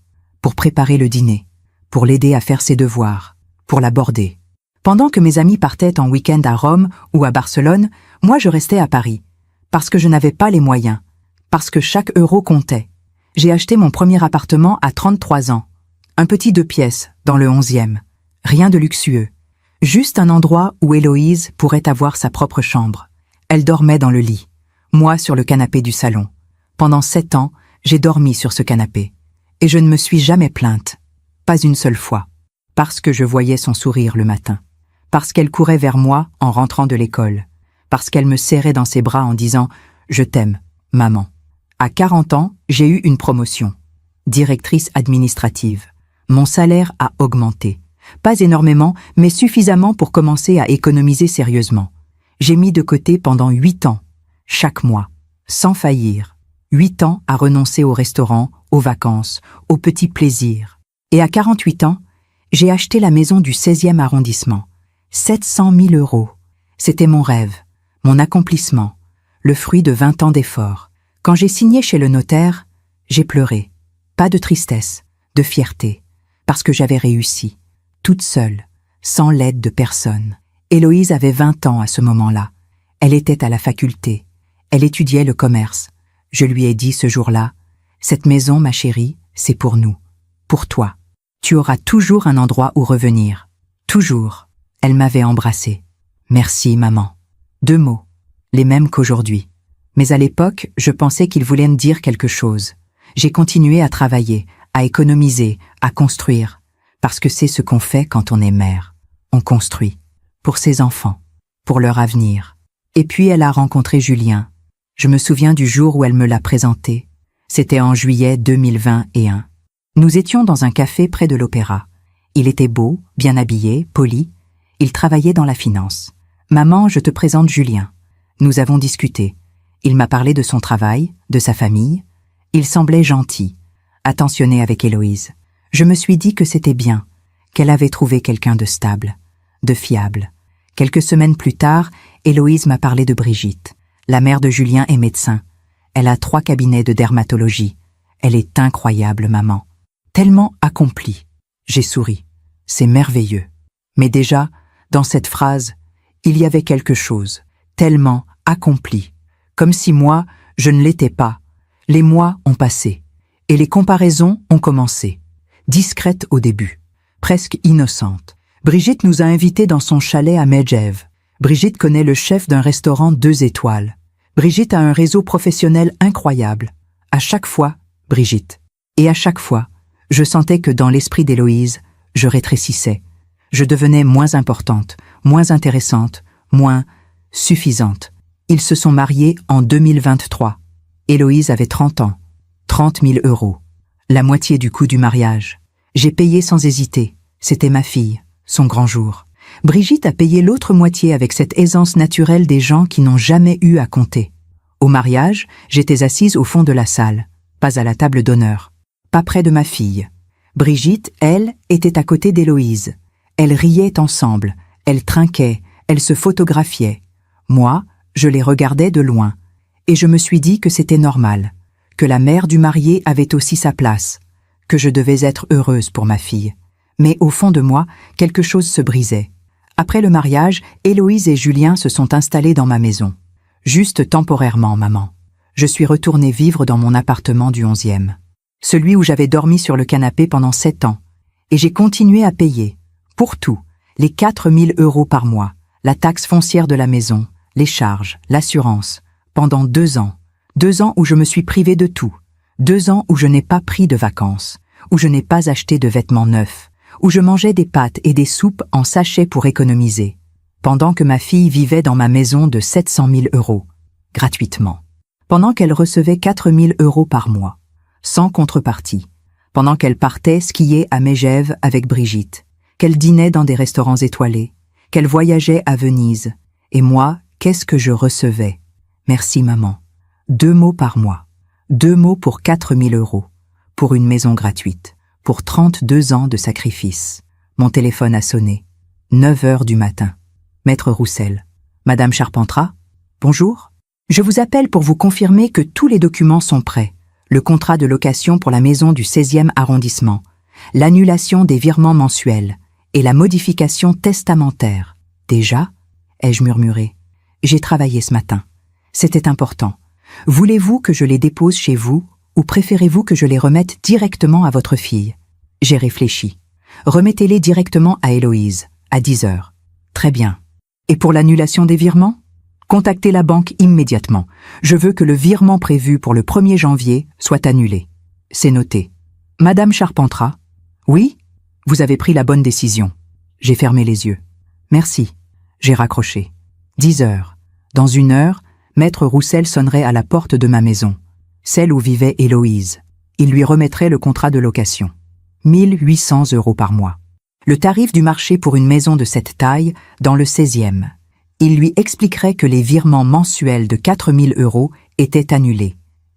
pour préparer le dîner, pour l'aider à faire ses devoirs, pour l'aborder. Pendant que mes amis partaient en week-end à Rome ou à Barcelone, moi je restais à Paris, parce que je n'avais pas les moyens, parce que chaque euro comptait. J'ai acheté mon premier appartement à 33 ans, un petit 2 pièces dans le 11e, rien de luxueux, juste un endroit où Héloïse pourrait avoir sa propre chambre. Elle dormait dans le lit, moi sur le canapé du salon. Pendant 7 ans, j'ai dormi sur ce canapé. Et je ne me suis jamais plainte, pas une seule fois, parce que je voyais son sourire le matin, parce qu'elle courait vers moi en rentrant de l'école, parce qu'elle me serrait dans ses bras en disant « Je t'aime, maman ». À 40 ans, j'ai eu une promotion, directrice administrative. Mon salaire a augmenté. Pas énormément, mais suffisamment pour commencer à économiser sérieusement. J'ai mis de côté pendant 8 ans, chaque mois, sans faillir. 8 ans à renoncer au restaurant, aux vacances, aux petits plaisirs. Et à 48 ans, j'ai acheté la maison du 16e arrondissement. 700 000 €. C'était mon rêve, mon accomplissement, le fruit de 20 ans d'efforts. Quand j'ai signé chez le notaire, j'ai pleuré. Pas de tristesse, de fierté, parce que j'avais réussi, toute seule, sans l'aide de personne. Héloïse avait 20 ans à ce moment-là. Elle était à la faculté. Elle étudiait le commerce. Je lui ai dit ce jour-là, « Cette maison, ma chérie, c'est pour nous, pour toi. Tu auras toujours un endroit où revenir. Toujours. » Elle m'avait embrassée. « Merci, maman. » 2 mots, les mêmes qu'aujourd'hui. Mais à l'époque, je pensais qu'il voulait me dire quelque chose. J'ai continué à travailler, à économiser, à construire. Parce que c'est ce qu'on fait quand on est mère. On construit. Pour ses enfants, pour leur avenir. Et puis elle a rencontré Julien. Je me souviens du jour où elle me l'a présenté. C'était en juillet 2021. Nous étions dans un café près de l'Opéra. Il était beau, bien habillé, poli. Il travaillait dans la finance. « Maman, je te présente Julien. » Nous avons discuté. Il m'a parlé de son travail, de sa famille. Il semblait gentil, attentionné avec Héloïse. Je me suis dit que c'était bien, qu'elle avait trouvé quelqu'un de stable, de fiable. Quelques semaines plus tard, Héloïse m'a parlé de Brigitte. La mère de Julien est médecin. Elle a 3 cabinets de dermatologie. Elle est incroyable, maman. tellement accompli. J'ai souri. C'est merveilleux. Mais déjà, dans cette phrase, il y avait quelque chose, tellement accompli, comme si moi, je ne l'étais pas. Les mois ont passé, et les comparaisons ont commencé. Discrètes au début, presque innocentes. Brigitte nous a invités dans son chalet à Medjev. Brigitte connaît le chef d'un restaurant 2 étoiles. Brigitte a un réseau professionnel incroyable. À chaque fois, Brigitte. Et à chaque fois, je sentais que dans l'esprit d'Héloïse, je rétrécissais. Je devenais moins importante, moins intéressante, moins suffisante. Ils se sont mariés en 2023. Héloïse avait 30 ans. 30 000 €. La moitié du coût du mariage. J'ai payé sans hésiter. C'était ma fille, son grand jour. Brigitte a payé l'autre moitié avec cette aisance naturelle des gens qui n'ont jamais eu à compter. Au mariage, j'étais assise au fond de la salle, pas à la table d'honneur, pas près de ma fille. Brigitte, elle, était à côté d'Héloïse. Elles riaient ensemble, elles trinquaient, elles se photographiaient. Moi, je les regardais de loin, et je me suis dit que c'était normal, que la mère du marié avait aussi sa place, que je devais être heureuse pour ma fille. Mais au fond de moi, quelque chose se brisait. Après le mariage, Héloïse et Julien se sont installés dans ma maison. Juste temporairement, maman. Je suis retournée vivre dans mon appartement du 11e. Celui où j'avais dormi sur le canapé pendant 7 ans. Et j'ai continué à payer, pour tout, les 4 000 € par mois, la taxe foncière de la maison, les charges, l'assurance, pendant 2 ans. 2 ans où je me suis privée de tout. 2 ans où je n'ai pas pris de vacances, où je n'ai pas acheté de vêtements neufs, où je mangeais des pâtes et des soupes en sachet pour économiser, pendant que ma fille vivait dans ma maison de 700 000 €, gratuitement, pendant qu'elle recevait 4 000 € par mois, sans contrepartie, pendant qu'elle partait skier à Medjev avec Brigitte, qu'elle dînait dans des restaurants étoilés, qu'elle voyageait à Venise, et moi, qu'est-ce que je recevais? Merci maman. 2 mots par mois, 2 mots pour 4 000 €, pour une maison gratuite, pour 32 ans de sacrifice. Mon téléphone a sonné. 9 heures du matin. Maître Roussel. Madame Charpentras? Bonjour. Je vous appelle pour vous confirmer que tous les documents sont prêts. Le contrat de location pour la maison du 16e arrondissement, l'annulation des virements mensuels et la modification testamentaire. Déjà? Ai-je murmuré. J'ai travaillé ce matin. C'était important. Voulez-vous que je les dépose chez vous ou préférez-vous que je les remette directement à votre fille? J'ai réfléchi. Remettez-les directement à Héloïse, à 10 heures. Très bien. Et pour l'annulation des virements? Contactez la banque immédiatement. Je veux que le virement prévu pour le 1er janvier soit annulé. C'est noté. Madame Charpentras? Oui? Vous avez pris la bonne décision. J'ai fermé les yeux. Merci. J'ai raccroché. 10 heures. Dans 1 heure, Maître Roussel sonnerait à la porte de ma maison, celle où vivait Héloïse. Il lui remettrait le contrat de location. 1 800 € par mois. Le tarif du marché pour une maison de cette taille, dans le 16e. Il lui expliquerait que les virements mensuels de 4 000 € étaient annulés,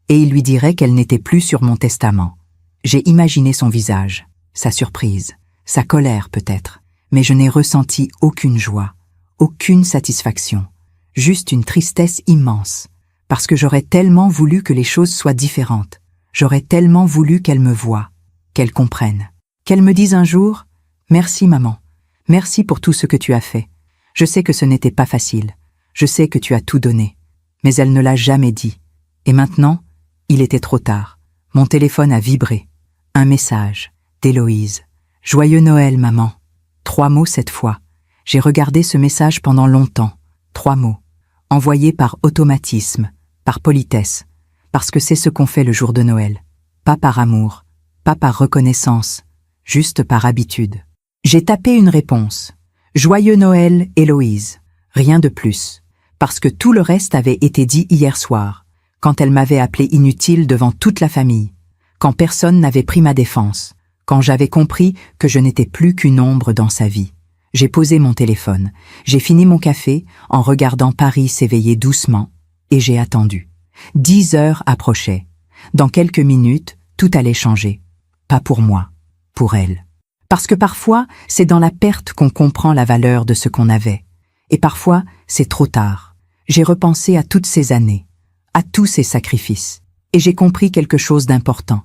et il lui dirait qu'elle n'était plus sur mon testament. J'ai imaginé son visage, sa surprise, sa colère peut-être, mais je n'ai ressenti aucune joie, aucune satisfaction. Juste une tristesse immense, parce que j'aurais tellement voulu que les choses soient différentes. J'aurais tellement voulu qu'elle me voie, qu'elle comprenne, qu'elle me dise un jour « Merci maman, merci pour tout ce que tu as fait. Je sais que ce n'était pas facile, je sais que tu as tout donné. » Mais elle ne l'a jamais dit. Et maintenant, il était trop tard. Mon téléphone a vibré. Un message d'Héloïse. « Joyeux Noël maman. » 3 mots cette fois. J'ai regardé ce message pendant longtemps. 3 mots. Envoyé par automatisme, par politesse, parce que c'est ce qu'on fait le jour de Noël. Pas par amour, pas par reconnaissance, juste par habitude. J'ai tapé une réponse. Joyeux Noël, Héloïse. Rien de plus, parce que tout le reste avait été dit hier soir, quand elle m'avait appelé inutile devant toute la famille, quand personne n'avait pris ma défense, quand j'avais compris que je n'étais plus qu'une ombre dans sa vie. J'ai posé mon téléphone, j'ai fini mon café en regardant Paris s'éveiller doucement, et j'ai attendu. 10 heures approchaient. Dans quelques minutes, tout allait changer. Pas pour moi, pour elle. Parce que parfois, c'est dans la perte qu'on comprend la valeur de ce qu'on avait. Et parfois, c'est trop tard. J'ai repensé à toutes ces années, à tous ces sacrifices, et j'ai compris quelque chose d'important.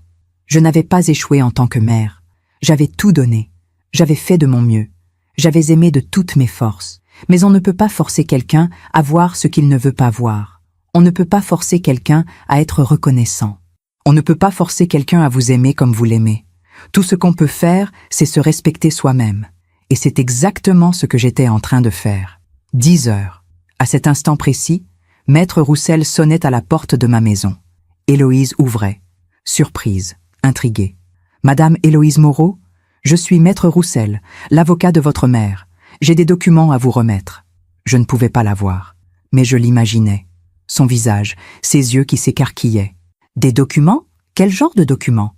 Je n'avais pas échoué en tant que mère. J'avais tout donné. J'avais fait de mon mieux. J'avais aimé de toutes mes forces. Mais on ne peut pas forcer quelqu'un à voir ce qu'il ne veut pas voir. On ne peut pas forcer quelqu'un à être reconnaissant. On ne peut pas forcer quelqu'un à vous aimer comme vous l'aimez. Tout ce qu'on peut faire, c'est se respecter soi-même. Et c'est exactement ce que j'étais en train de faire. 10 heures. À cet instant précis, Maître Roussel sonnait à la porte de ma maison. Héloïse ouvrait. Surprise, intriguée. « Madame Héloïse Moreau, je suis Maître Roussel, l'avocat de votre mère. J'ai des documents à vous remettre. » Je ne pouvais pas la voir, mais je l'imaginais. Son visage, ses yeux qui s'écarquillaient. « Des documents? Quel genre de documents? »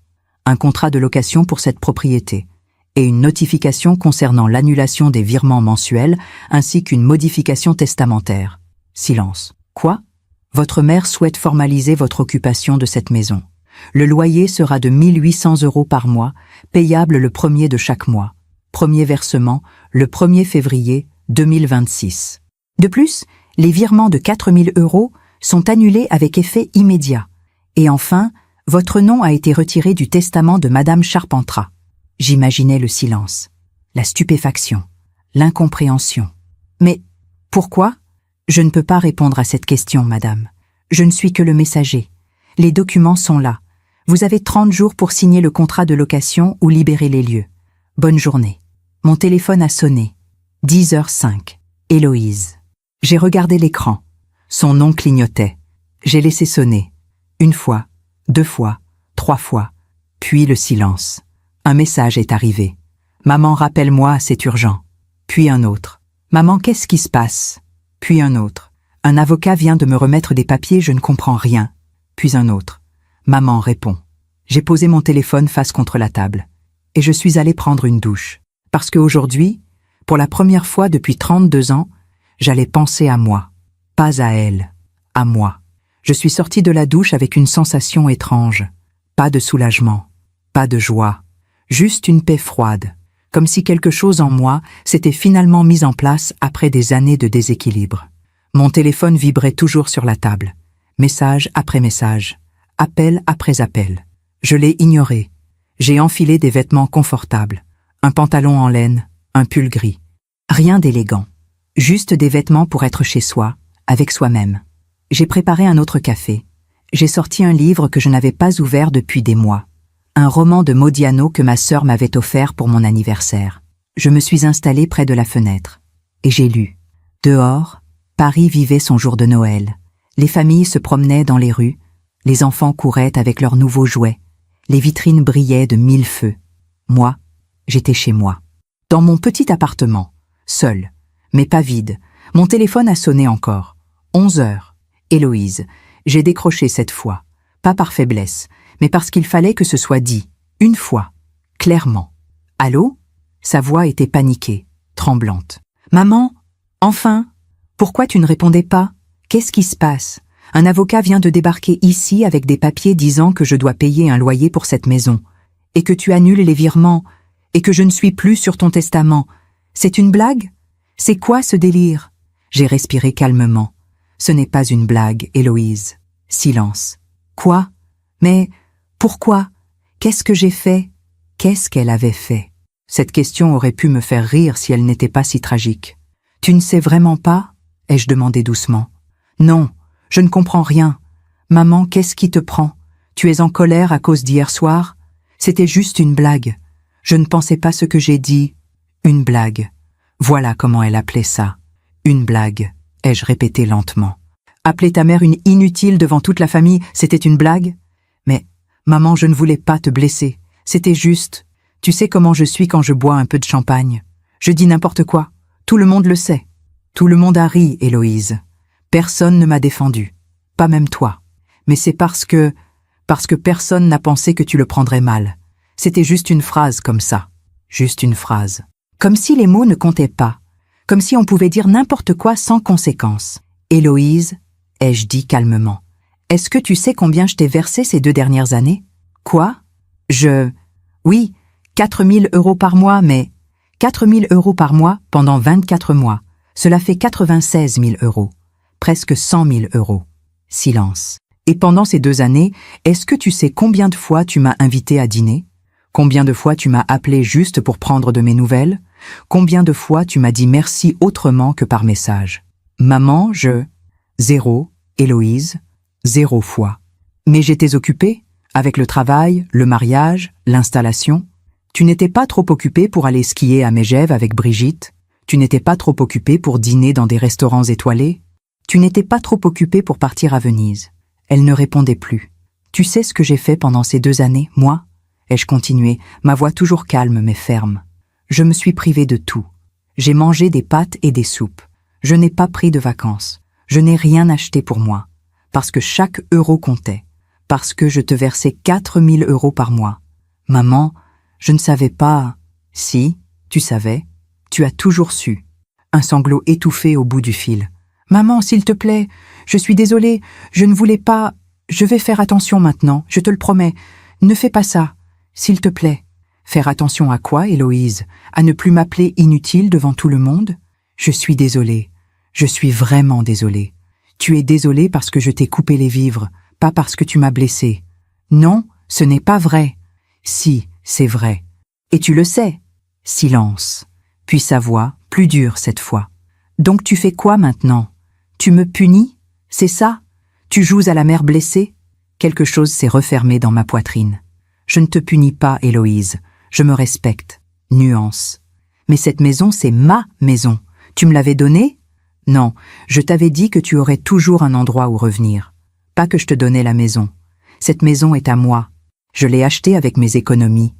Un contrat de location pour cette propriété et une notification concernant l'annulation des virements mensuels ainsi qu'une modification testamentaire. Silence. Quoi? Votre mère souhaite formaliser votre occupation de cette maison. Le loyer sera de 1 800 € par mois, payable le 1er de chaque mois. Premier versement, le 1er février 2026. De plus, les virements de 4 000 € sont annulés avec effet immédiat. Et enfin, votre nom a été retiré du testament de Madame Charpentras. J'imaginais le silence, la stupéfaction, l'incompréhension. Mais pourquoi? Je ne peux pas répondre à cette question, madame. Je ne suis que le messager. Les documents sont là. Vous avez 30 jours pour signer le contrat de location ou libérer les lieux. Bonne journée. Mon téléphone a sonné. 10h05. Héloïse. J'ai regardé l'écran. Son nom clignotait. J'ai laissé sonner. 1 fois, 2 fois, 3 fois. Puis le silence. Un message est arrivé. Maman, rappelle-moi, c'est urgent. Puis un autre. Maman, qu'est-ce qui se passe? Puis un autre. Un avocat vient de me remettre des papiers, je ne comprends rien. Puis un autre. Maman, réponds. J'ai posé mon téléphone face contre la table. Et je suis allée prendre une douche. Parce qu'aujourd'hui, pour la première fois depuis 32 ans, j'allais penser à moi. Pas à elle. À moi. Je suis sortie de la douche avec une sensation étrange. Pas de soulagement. Pas de joie. Juste une paix froide. Comme si quelque chose en moi s'était finalement mis en place après des années de déséquilibre. Mon téléphone vibrait toujours sur la table. Message après message. Appel après appel. Je l'ai ignoré. J'ai enfilé des vêtements confortables. Un pantalon en laine, un pull gris. Rien d'élégant. Juste des vêtements pour être chez soi, avec soi-même. J'ai préparé un autre café. J'ai sorti un livre que je n'avais pas ouvert depuis des mois. Un roman de Modiano que ma sœur m'avait offert pour mon anniversaire. Je me suis installée près de la fenêtre. Et j'ai lu. Dehors, Paris vivait son jour de Noël. Les familles se promenaient dans les rues. Les enfants couraient avec leurs nouveaux jouets. Les vitrines brillaient de 1000 feux. Moi, j'étais chez moi. Dans mon petit appartement. Seul. Mais pas vide. Mon téléphone a sonné encore. 11 heures. Héloïse. J'ai décroché cette fois. Pas par faiblesse, mais parce qu'il fallait que ce soit dit, une fois, clairement. Allô? Sa voix était paniquée, tremblante. Maman, enfin? Pourquoi tu ne répondais pas? Qu'est-ce qui se passe? Un avocat vient de débarquer ici avec des papiers disant que je dois payer un loyer pour cette maison, et que tu annules les virements, et que je ne suis plus sur ton testament. C'est une blague? C'est quoi ce délire? J'ai respiré calmement. Ce n'est pas une blague, Héloïse. Silence. Quoi? Mais pourquoi? Qu'est-ce que j'ai fait? Qu'est-ce qu'elle avait fait? Cette question aurait pu me faire rire si elle n'était pas si tragique. Tu ne sais vraiment pas? Ai-je demandé doucement. Non, je ne comprends rien. Maman, qu'est-ce qui te prend? Tu es en colère à cause d'hier soir? C'était juste une blague. Je ne pensais pas ce que j'ai dit. Une blague. Voilà comment elle appelait ça. Une blague, ai-je répété lentement. Appeler ta mère une inutile devant toute la famille, c'était une blague? Mais, maman, je ne voulais pas te blesser. C'était juste. Tu sais comment je suis quand je bois un peu de champagne. Je dis n'importe quoi. Tout le monde le sait. Tout le monde a ri, Héloïse. Personne ne m'a défendu. Pas même toi. Mais c'est parce que personne n'a pensé que tu le prendrais mal. C'était juste une phrase comme ça. Juste une phrase. Comme si les mots ne comptaient pas. Comme si on pouvait dire n'importe quoi sans conséquence. Héloïse, ai-je dit calmement. Est-ce que tu sais combien je t'ai versé ces 2 dernières années? Quoi? Oui, 4 000 € par mois, mais 4 000 € par mois pendant 24 mois. Cela fait 96 000 €. Presque 100 000 €. Silence. Et pendant ces 2 années, est-ce que tu sais combien de fois tu m'as invité à dîner? Combien de fois tu m'as appelé juste pour prendre de mes nouvelles? Combien de fois tu m'as dit merci autrement que par message? Maman, 0, Héloïse, 0 fois. Mais j'étais occupée, avec le travail, le mariage, l'installation. Tu n'étais pas trop occupée pour aller skier à Megève avec Brigitte? Tu n'étais pas trop occupée pour dîner dans des restaurants étoilés? Tu n'étais pas trop occupée pour partir à Venise? Elle ne répondait plus. Tu sais ce que j'ai fait pendant ces 2 années, moi? Ai-je continué, ma voix toujours calme mais ferme. Je me suis privée de tout. J'ai mangé des pâtes et des soupes. Je n'ai pas pris de vacances. Je n'ai rien acheté pour moi. Parce que chaque euro comptait. Parce que je te versais 4 000 € par mois. Maman, je ne savais pas. Si, tu savais. Tu as toujours su. Un sanglot étouffé au bout du fil. Maman, s'il te plaît, je suis désolée, je ne voulais pas. Je vais faire attention maintenant, je te le promets. Ne fais pas ça. S'il te plaît. Faire attention à quoi, Héloïse? À ne plus m'appeler inutile devant tout le monde? Je suis désolée. Je suis vraiment désolée. Tu es désolée parce que je t'ai coupé les vivres, pas parce que tu m'as blessée. Non, ce n'est pas vrai. Si, c'est vrai. Et tu le sais. Silence. Puis sa voix, plus dure cette fois. Donc tu fais quoi maintenant? Tu me punis? C'est ça? Tu joues à la mère blessée? Quelque chose s'est refermé dans ma poitrine. Je ne te punis pas, Héloïse. Je me respecte. Nuance. Mais cette maison, c'est ma maison. Tu me l'avais donnée? Non, je t'avais dit que tu aurais toujours un endroit où revenir. Pas que je te donnais la maison. Cette maison est à moi. Je l'ai achetée avec mes économies,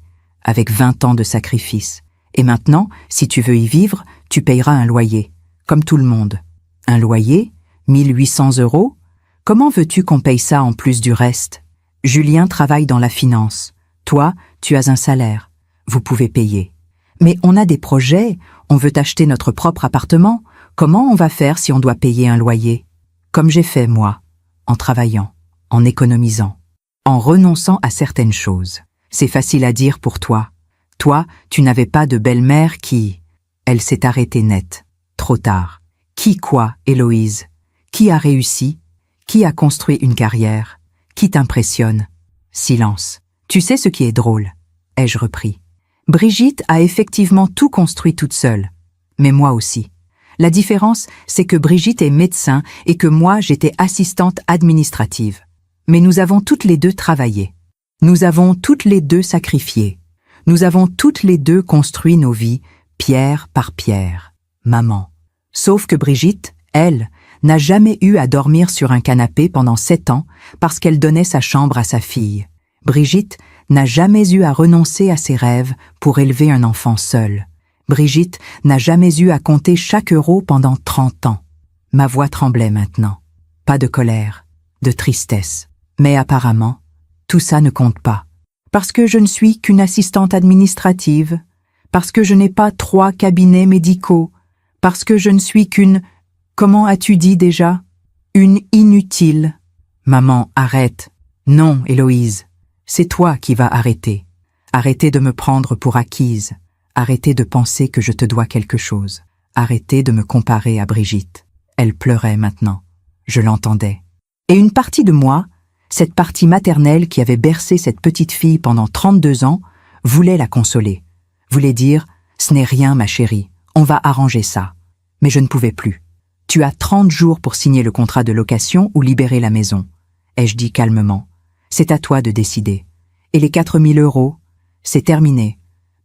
avec 20 ans de sacrifice. Et maintenant, si tu veux y vivre, tu payeras un loyer, comme tout le monde. Un loyer? 1 800 €? Comment veux-tu qu'on paye ça en plus du reste? Julien travaille dans la finance. Toi, tu as un salaire. Vous pouvez payer. Mais on a des projets, on veut acheter notre propre appartement. Comment on va faire si on doit payer un loyer? Comme j'ai fait, moi, en travaillant, en économisant, en renonçant à certaines choses. C'est facile à dire pour toi. Toi, tu n'avais pas de belle-mère qui... Elle s'est arrêtée net. Trop tard. Qui quoi, Héloïse? Qui a réussi? Qui a construit une carrière? Qui t'impressionne? Silence. Tu sais ce qui est drôle? Ai-je repris. Brigitte a effectivement tout construit toute seule. Mais moi aussi. La différence, c'est que Brigitte est médecin et que moi, j'étais assistante administrative. Mais nous avons toutes les deux travaillé. Nous avons toutes les deux sacrifié. Nous avons toutes les deux construit nos vies, pierre par pierre. Maman. Sauf que Brigitte, elle, n'a jamais eu à dormir sur un canapé pendant 7 ans parce qu'elle donnait sa chambre à sa fille. Brigitte n'a jamais eu à renoncer à ses rêves pour élever un enfant seul. Brigitte n'a jamais eu à compter chaque euro pendant 30 ans. Ma voix tremblait maintenant. Pas de colère, de tristesse. Mais apparemment, tout ça ne compte pas. Parce que je ne suis qu'une assistante administrative, parce que je n'ai pas 3 cabinets médicaux, parce que je ne suis qu'une... Comment as-tu dit déjà? Une inutile. Maman, arrête. Non, Héloïse. C'est toi qui vas arrêter. Arrêter de me prendre pour acquise. Arrêter de penser que je te dois quelque chose. Arrêter de me comparer à Brigitte. Elle pleurait maintenant. Je l'entendais. Et une partie de moi, cette partie maternelle qui avait bercé cette petite fille pendant 32 ans, voulait la consoler. Voulait dire « Ce n'est rien, ma chérie, on va arranger ça. » Mais je ne pouvais plus. Tu as 30 jours pour signer le contrat de location ou libérer la maison. Ai-je dit calmement. C'est à toi de décider. Et les 4 000 €, c'est terminé.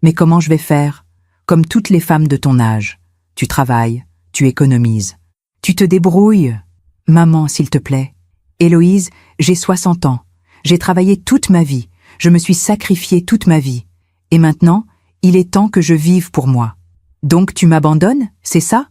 Mais comment je vais faire? Comme toutes les femmes de ton âge. Tu travailles, tu économises. Tu te débrouilles. Maman, s'il te plaît. Héloïse, j'ai 60 ans. J'ai travaillé toute ma vie. Je me suis sacrifiée toute ma vie. Et maintenant, il est temps que je vive pour moi. Donc tu m'abandonnes, c'est ça?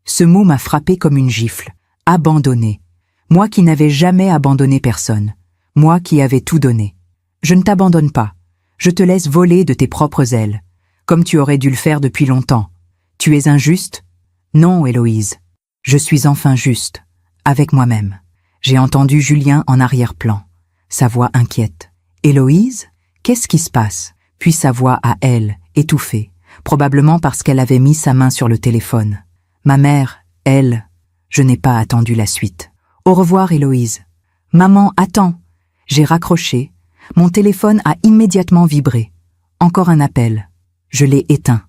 Ce mot m'a frappé comme une gifle. Abandonner. Moi qui n'avais jamais abandonné personne. Moi qui avais tout donné. Je ne t'abandonne pas. Je te laisse voler de tes propres ailes. Comme tu aurais dû le faire depuis longtemps. Tu es injuste? Non, Héloïse. Je suis enfin juste. Avec moi-même. J'ai entendu Julien en arrière-plan. Sa voix inquiète. Héloïse? Qu'est-ce qui se passe? Puis sa voix à elle, étouffée. Probablement parce qu'elle avait mis sa main sur le téléphone. Ma mère, elle, je n'ai pas attendu la suite. Au revoir, Héloïse. Maman, attends. J'ai raccroché. Mon téléphone a immédiatement vibré. Encore un appel. Je l'ai éteint.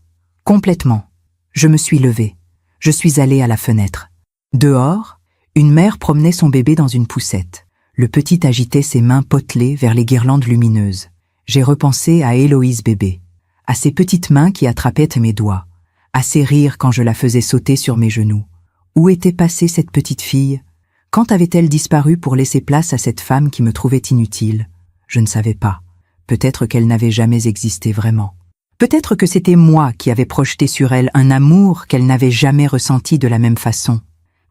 Complètement. Je me suis levée. Je suis allée à la fenêtre. Dehors, une mère promenait son bébé dans une poussette. Le petit agitait ses mains potelées vers les guirlandes lumineuses. J'ai repensé à Héloïse bébé, à ses petites mains qui attrapaient mes doigts, à ses rires quand je la faisais sauter sur mes genoux. Où était passée cette petite fille? Quand avait-elle disparu pour laisser place à cette femme qui me trouvait inutile? Je ne savais pas. Peut-être qu'elle n'avait jamais existé vraiment. Peut-être que c'était moi qui avais projeté sur elle un amour qu'elle n'avait jamais ressenti de la même façon.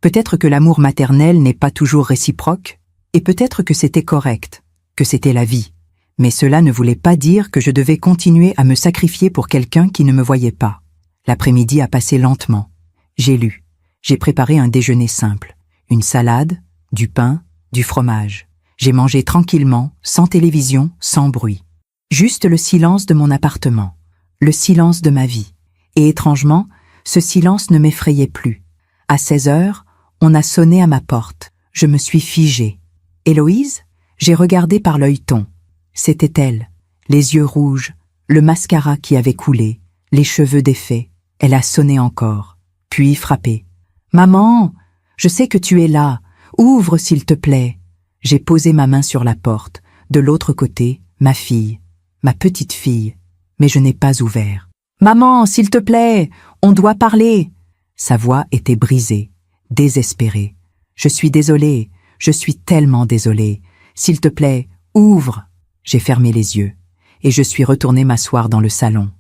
Peut-être que l'amour maternel n'est pas toujours réciproque, et peut-être que c'était correct, que c'était la vie. Mais cela ne voulait pas dire que je devais continuer à me sacrifier pour quelqu'un qui ne me voyait pas. L'après-midi a passé lentement. J'ai lu. J'ai préparé un déjeuner simple. Une salade, du pain, du fromage. J'ai mangé tranquillement, sans télévision, sans bruit. Juste le silence de mon appartement. Le silence de ma vie. Et étrangement, ce silence ne m'effrayait plus. À 16 heures, on a sonné à ma porte. Je me suis figée. Héloïse? J'ai regardé par l'œilleton. C'était elle, les yeux rouges, le mascara qui avait coulé, les cheveux défaits. Elle a sonné encore, puis frappé. « Maman, je sais que tu es là. Ouvre, s'il te plaît. » J'ai posé ma main sur la porte. De l'autre côté, ma fille, ma petite fille. Mais je n'ai pas ouvert. « Maman, s'il te plaît, on doit parler. » Sa voix était brisée, désespérée. « Je suis désolée, je suis tellement désolée. S'il te plaît, ouvre. » J'ai fermé les yeux, et je suis retournée m'asseoir dans le salon.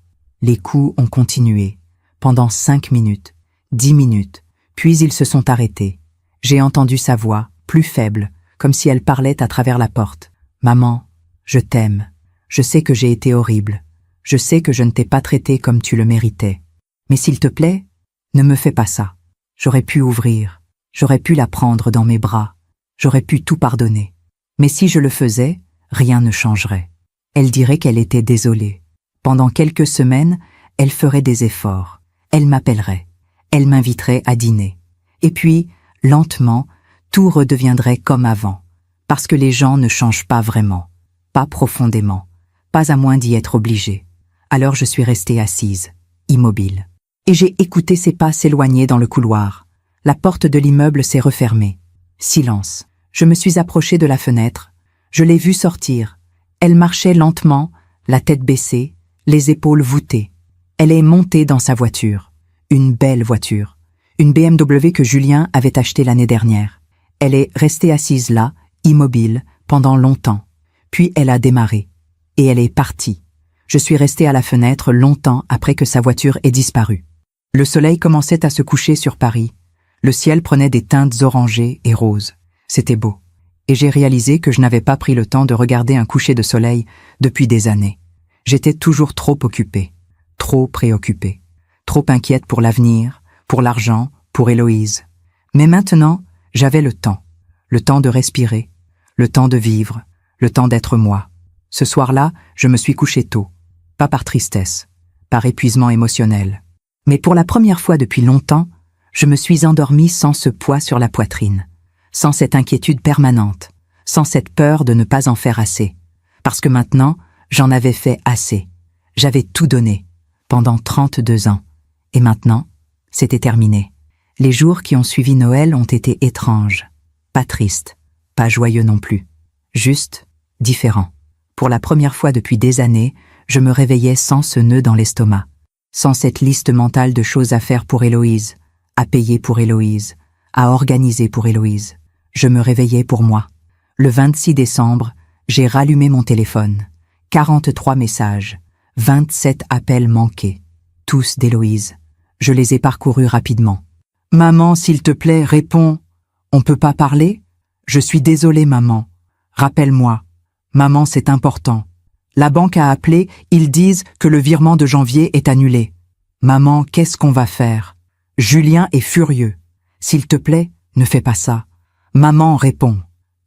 Les coups ont continué, pendant 5 minutes, 10 minutes, puis ils se sont arrêtés. J'ai entendu sa voix, plus faible, comme si elle parlait à travers la porte. « Maman, je t'aime. Je sais que j'ai été horrible. Je sais que je ne t'ai pas traité comme tu le méritais. Mais s'il te plaît, ne me fais pas ça. J'aurais pu ouvrir, j'aurais pu la prendre dans mes bras, j'aurais pu tout pardonner. Mais si je le faisais, rien ne changerait. Elle dirait qu'elle était désolée. Pendant quelques semaines, elle ferait des efforts. Elle m'appellerait. Elle m'inviterait à dîner. Et puis, lentement, tout redeviendrait comme avant. Parce que les gens ne changent pas vraiment. Pas profondément. Pas à moins d'y être obligés. Alors je suis restée assise, immobile. Et j'ai écouté ses pas s'éloigner dans le couloir. La porte de l'immeuble s'est refermée. Silence. Je me suis approchée de la fenêtre. Je l'ai vue sortir. Elle marchait lentement, la tête baissée, les épaules voûtées. Elle est montée dans sa voiture. Une belle voiture. Une BMW que Julien avait achetée l'année dernière. Elle est restée assise là, immobile, pendant longtemps. Puis elle a démarré. Et elle est partie. Je suis restée à la fenêtre longtemps après que sa voiture ait disparu. Le soleil commençait à se coucher sur Paris. Le ciel prenait des teintes orangées et roses. C'était beau. Et j'ai réalisé que je n'avais pas pris le temps de regarder un coucher de soleil depuis des années. J'étais toujours trop occupée, trop préoccupée, trop inquiète pour l'avenir, pour l'argent, pour Héloïse. Mais maintenant, j'avais le temps de respirer, le temps de vivre, le temps d'être moi. Ce soir-là, je me suis couchée tôt, pas par tristesse, par épuisement émotionnel. Mais pour la première fois depuis longtemps, je me suis endormie sans ce poids sur la poitrine, sans cette inquiétude permanente, sans cette peur de ne pas en faire assez. Parce que maintenant, j'en avais fait assez. J'avais tout donné, pendant 32 ans. Et maintenant, c'était terminé. Les jours qui ont suivi Noël ont été étranges. Pas tristes, pas joyeux non plus. Juste différents. Pour la première fois depuis des années, je me réveillais sans ce nœud dans l'estomac. Sans cette liste mentale de choses à faire pour Héloïse, à payer pour Héloïse, à organiser pour Héloïse. Je me réveillais pour moi. Le 26 décembre, j'ai rallumé mon téléphone. 43 messages, 27 appels manqués, tous d'Héloïse. Je les ai parcourus rapidement. « Maman, s'il te plaît, réponds. On peut pas parler? Je suis désolée, maman. Rappelle-moi. Maman, c'est important. La banque a appelé, ils disent que le virement de janvier est annulé. Maman, qu'est-ce qu'on va faire? Julien est furieux. S'il te plaît, ne fais pas ça. Maman, réponds. »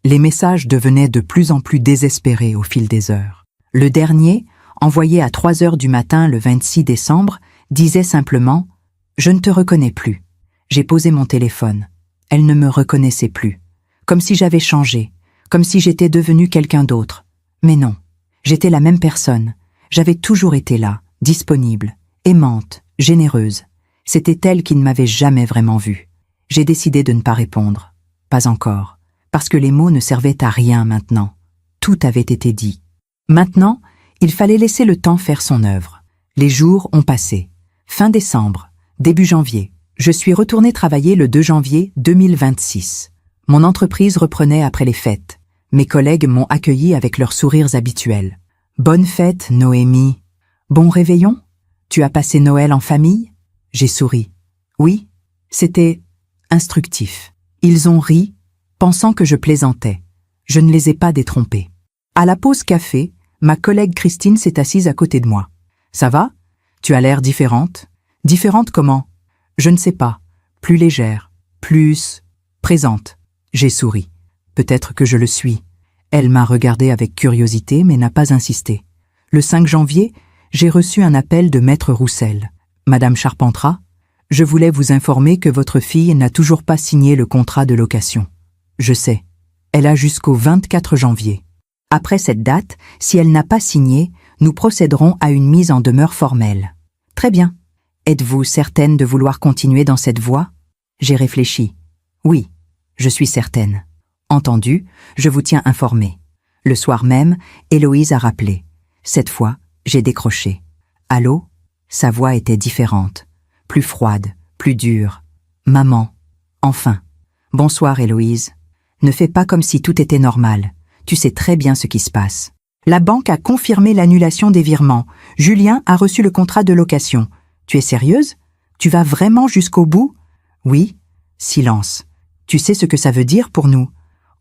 Les messages devenaient de plus en plus désespérés au fil des heures. Le dernier, envoyé à 3 heures du matin le 26 décembre, disait simplement « Je ne te reconnais plus. » J'ai posé mon téléphone. Elle ne me reconnaissait plus. Comme si j'avais changé, comme si j'étais devenue quelqu'un d'autre. Mais non, j'étais la même personne. J'avais toujours été là, disponible, aimante, généreuse. C'était elle qui ne m'avait jamais vraiment vue. J'ai décidé de ne pas répondre. Pas encore, parce que les mots ne servaient à rien maintenant. Tout avait été dit. Maintenant, il fallait laisser le temps faire son œuvre. Les jours ont passé. Fin décembre, début janvier. Je suis retournée travailler le 2 janvier 2026. Mon entreprise reprenait après les fêtes. Mes collègues m'ont accueilli avec leurs sourires habituels. Bonne fête, Noémie. Bon réveillon? Tu as passé Noël en famille? J'ai souri. Oui, c'était instructif. Ils ont ri, pensant que je plaisantais. Je ne les ai pas détrompés. À la pause café, ma collègue Christine s'est assise à côté de moi. Ça va? Tu as l'air différente. Différente comment? Je ne sais pas. Plus légère, plus présente. J'ai souri. Peut-être que je le suis. Elle m'a regardé avec curiosité mais n'a pas insisté. Le 5 janvier, j'ai reçu un appel de Maître Roussel. Madame Charpentras, je voulais vous informer que votre fille n'a toujours pas signé le contrat de location. Je sais. Elle a jusqu'au 24 janvier. Après cette date, si elle n'a pas signé, nous procéderons à une mise en demeure formelle. Très bien. Êtes-vous certaine de vouloir continuer dans cette voie? J'ai réfléchi. Oui, je suis certaine. Entendu, je vous tiens informé. Le soir même, Héloïse a rappelé. Cette fois, j'ai décroché. Allô? Sa voix était différente. Plus froide, plus dure. Maman. Enfin. Bonsoir, Héloïse. Ne fais pas comme si tout était normal. Tu sais très bien ce qui se passe. La banque a confirmé l'annulation des virements. Julien a reçu le contrat de location. Tu es sérieuse? Tu vas vraiment jusqu'au bout? Oui. Silence. Tu sais ce que ça veut dire pour nous?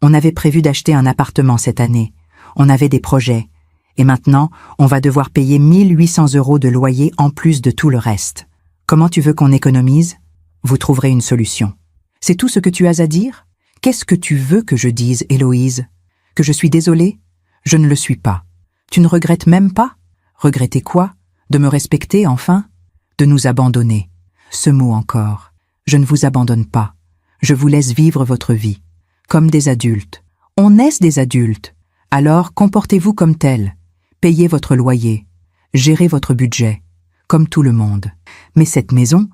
On avait prévu d'acheter un appartement cette année. On avait des projets. Et maintenant, on va devoir payer 1 800 € de loyer en plus de tout le reste. Comment tu veux qu'on économise? Vous trouverez une solution. C'est tout ce que tu as à dire? Qu'est-ce que tu veux que je dise, Héloïse? Que je suis désolée? Je ne le suis pas. Tu ne regrettes même pas? Regretter quoi? De me respecter, enfin? De nous abandonner. Ce mot encore. Je ne vous abandonne pas. Je vous laisse vivre votre vie. Comme des adultes. On est des adultes. Alors comportez-vous comme tels. Payez votre loyer. Gérez votre budget. Comme tout le monde. Mais cette maison,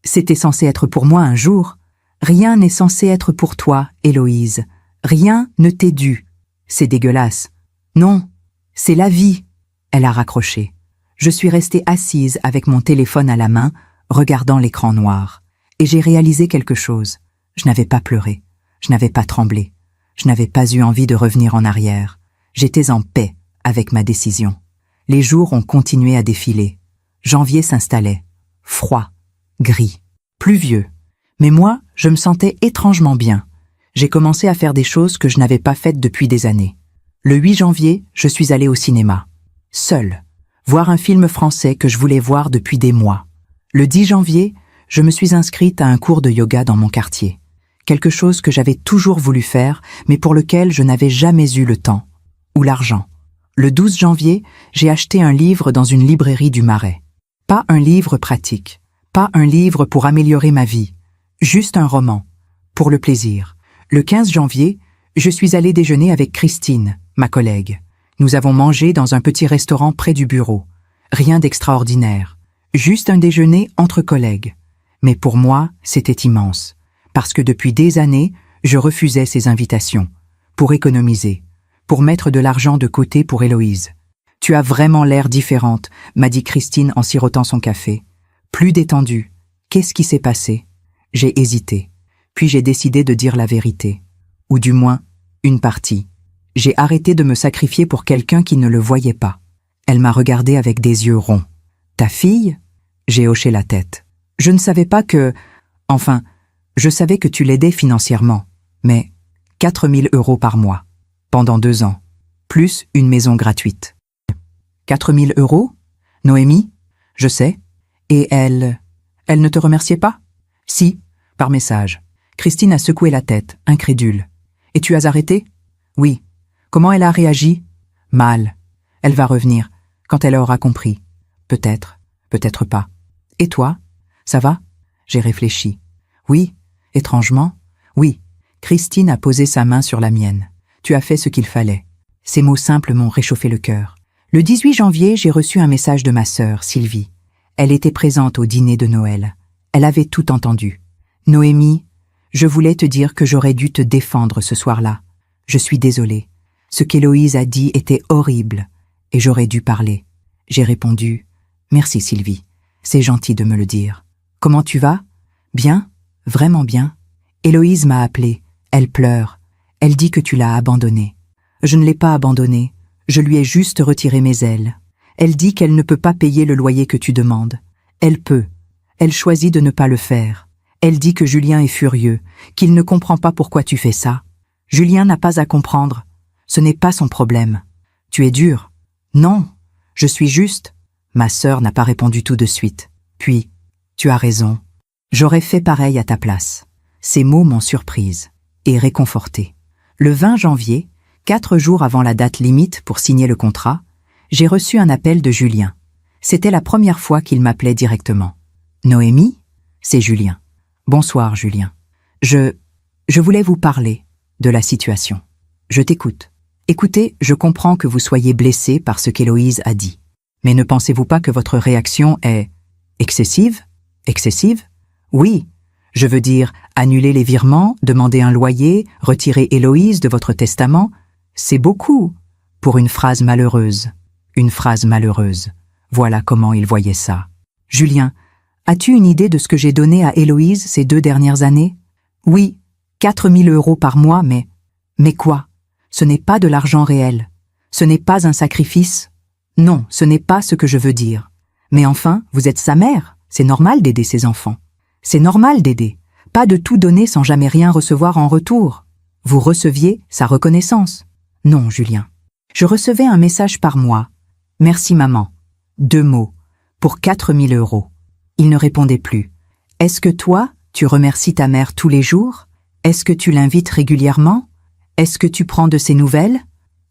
c'était censé être pour moi un jour. Rien n'est censé être pour toi, Héloïse. Rien ne t'est dû. C'est dégueulasse. Non, c'est la vie. Elle a raccroché. Je suis restée assise avec mon téléphone à la main, regardant l'écran noir. Et j'ai réalisé quelque chose. Je n'avais pas pleuré. Je n'avais pas tremblé. Je n'avais pas eu envie de revenir en arrière. J'étais en paix avec ma décision. Les jours ont continué à défiler. Janvier s'installait. Froid, gris, pluvieux. Mais moi, je me sentais étrangement bien. J'ai commencé à faire des choses que je n'avais pas faites depuis des années. Le 8 janvier, je suis allée au cinéma. Seule. Voir un film français que je voulais voir depuis des mois. Le 10 janvier, je me suis inscrite à un cours de yoga dans mon quartier. Quelque chose que j'avais toujours voulu faire, mais pour lequel je n'avais jamais eu le temps. Ou l'argent. Le 12 janvier, j'ai acheté un livre dans une librairie du Marais. Pas un livre pratique. Pas un livre pour améliorer ma vie. Juste un roman. Pour le plaisir. Le 15 janvier, je suis allée déjeuner avec Christine, ma collègue. Nous avons mangé dans un petit restaurant près du bureau. Rien d'extraordinaire. Juste un déjeuner entre collègues. Mais pour moi, c'était immense. Parce que depuis des années, je refusais ces invitations. Pour économiser. Pour mettre de l'argent de côté pour Héloïse. Tu as vraiment l'air différente, m'a dit Christine en sirotant son café. Plus détendue. Qu'est-ce qui s'est passé? J'ai hésité. Puis j'ai décidé de dire la vérité. Ou du moins, une partie. J'ai arrêté de me sacrifier pour quelqu'un qui ne le voyait pas. Elle m'a regardé avec des yeux ronds. Ta fille? J'ai hoché la tête. Je ne savais pas que... Enfin, je savais que tu l'aidais financièrement. Mais 4 000 € par mois. Pendant 2 ans. Plus une maison gratuite. 4 000 €? Noémie? Je sais. Et elle ne te remerciait pas? Si, par message. Christine a secoué la tête, incrédule. Et tu as arrêté? Oui. Comment elle a réagi? Mal. Elle va revenir, quand elle aura compris. Peut-être, peut-être pas. Et toi? Ça va? J'ai réfléchi. Oui, étrangement. Oui. Christine a posé sa main sur la mienne. Tu as fait ce qu'il fallait. » Ces mots simples m'ont réchauffé le cœur. Le 18 janvier, j'ai reçu un message de ma sœur, Sylvie. Elle était présente au dîner de Noël. Elle avait tout entendu. « Noémie, je voulais te dire que j'aurais dû te défendre ce soir-là. Je suis désolée. Ce qu'Héloïse a dit était horrible et j'aurais dû parler. » J'ai répondu « Merci Sylvie, c'est gentil de me le dire. Comment tu vas ? » « Bien, vraiment bien. » Héloïse m'a appelée. Elle pleure. Elle dit que tu l'as abandonnée. Je ne l'ai pas abandonnée. Je lui ai juste retiré mes ailes. Elle dit qu'elle ne peut pas payer le loyer que tu demandes. Elle peut. Elle choisit de ne pas le faire. Elle dit que Julien est furieux, qu'il ne comprend pas pourquoi tu fais ça. Julien n'a pas à comprendre. Ce n'est pas son problème. Tu es dur. Non, je suis juste. Ma sœur n'a pas répondu tout de suite. Puis, tu as raison. J'aurais fait pareil à ta place. Ces mots m'ont surprise et réconfortée. Le 20 janvier, 4 jours avant la date limite pour signer le contrat, j'ai reçu un appel de Julien. C'était la première fois qu'il m'appelait directement. « Noémie ? C'est Julien. Bonsoir, Julien. Je voulais vous parler de la situation. Je t'écoute. Écoutez, je comprends que vous soyez blessé par ce qu'Héloïse a dit. Mais ne pensez-vous pas que votre réaction est excessive ? Excessive ? Oui. Je veux dire, annuler les virements, demander un loyer, retirer Héloïse de votre testament, c'est beaucoup pour une phrase malheureuse. Une phrase malheureuse. Voilà comment il voyait ça. Julien, as-tu une idée de ce que j'ai donné à Héloïse ces 2 dernières années ? Oui, 4 000 € par mois, mais quoi ? Ce n'est pas de l'argent réel. Ce n'est pas un sacrifice. Non, ce n'est pas ce que je veux dire. Mais enfin, vous êtes sa mère. C'est normal d'aider ses enfants. C'est normal d'aider. Pas de tout donner sans jamais rien recevoir en retour. Vous receviez sa reconnaissance. Non, Julien. Je recevais un message par mois. Merci maman. 2 mots. Pour 4 000 €. Il ne répondait plus. Est-ce que toi, tu remercies ta mère tous les jours ? Est-ce que tu l'invites régulièrement ? Est-ce que tu prends de ses nouvelles ?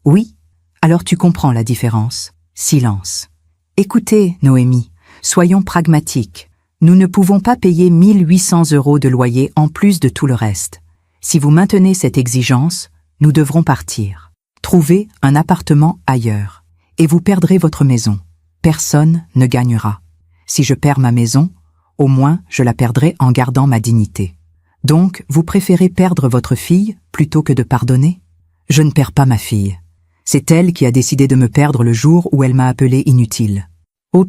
Oui. Alors tu comprends la différence. Silence. Écoutez, Noémie, soyons pragmatiques. Nous ne pouvons pas payer 1 800 € de loyer en plus de tout le reste. Si vous maintenez cette exigence, nous devrons partir. Trouvez un appartement ailleurs. Et vous perdrez votre maison. Personne ne gagnera. Si je perds ma maison, au moins je la perdrai en gardant ma dignité. Donc, vous préférez perdre votre fille plutôt que de pardonner ? Je ne perds pas ma fille. C'est elle qui a décidé de me perdre le jour où elle m'a appelé inutile. Oh,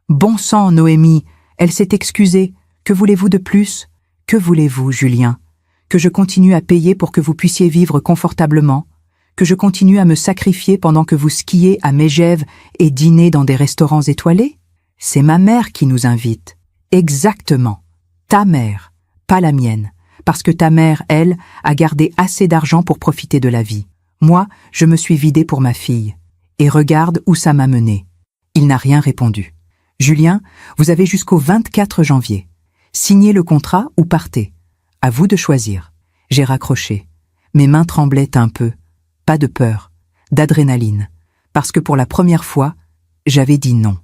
bon sang, Noémie, elle s'est excusée. Que voulez-vous de plus ? Que voulez-vous, Julien ? Que je continue à payer pour que vous puissiez vivre confortablement ? Que je continue à me sacrifier pendant que vous skiez à Megève et dînez dans des restaurants étoilés ? C'est ma mère qui nous invite. Exactement. Ta mère, pas la mienne. Parce que ta mère, elle, a gardé assez d'argent pour profiter de la vie. Moi, je me suis vidée pour ma fille. Et regarde où ça m'a menée. Il n'a rien répondu. Julien, vous avez jusqu'au 24 janvier. Signez le contrat ou partez. À vous de choisir. J'ai raccroché. Mes mains tremblaient un peu. Pas de peur, d'adrénaline. Parce que pour la première fois, j'avais dit non.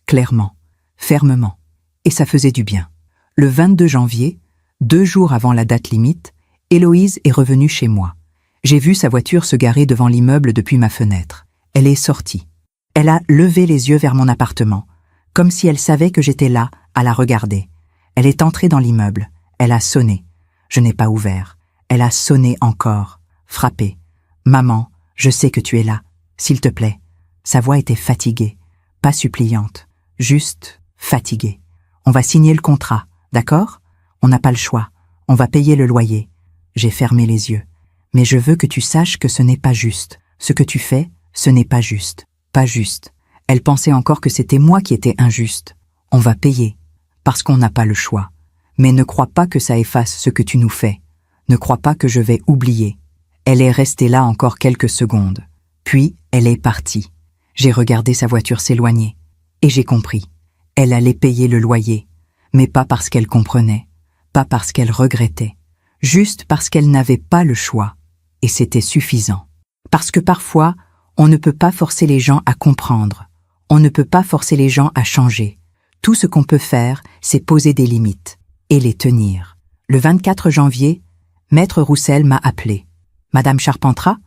Clairement, fermement. Et ça faisait du bien. Le 22 janvier, 2 jours avant la date limite, Héloïse est revenue chez moi. J'ai vu sa voiture se garer devant l'immeuble depuis ma fenêtre. Elle est sortie. Elle a levé les yeux vers mon appartement, comme si elle savait que j'étais là, à la regarder. Elle est entrée dans l'immeuble. Elle a sonné. Je n'ai pas ouvert. Elle a sonné encore, frappé. « Maman, je sais que tu es là. S'il te plaît. » Sa voix était fatiguée, pas suppliante, juste fatiguée. « On va signer le contrat, d'accord ? On n'a pas le choix. On va payer le loyer. » J'ai fermé les yeux. « Mais je veux que tu saches que ce n'est pas juste. Ce que tu fais, ce n'est pas juste. Pas juste. » Elle pensait encore que c'était moi qui étais injuste. « On va payer. Parce qu'on n'a pas le choix. Mais ne crois pas que ça efface ce que tu nous fais. Ne crois pas que je vais oublier. » Elle est restée là encore quelques secondes. Puis, elle est partie. J'ai regardé sa voiture s'éloigner. Et j'ai compris. Elle allait payer le loyer. Mais pas parce qu'elle comprenait. Pas parce qu'elle regrettait. Juste parce qu'elle n'avait pas le choix. Et c'était suffisant. Parce que parfois, on ne peut pas forcer les gens à comprendre. On ne peut pas forcer les gens à changer. Tout ce qu'on peut faire, c'est poser des limites. Et les tenir. Le 24 janvier, Maître Roussel m'a appelé. « Madame Charpentras,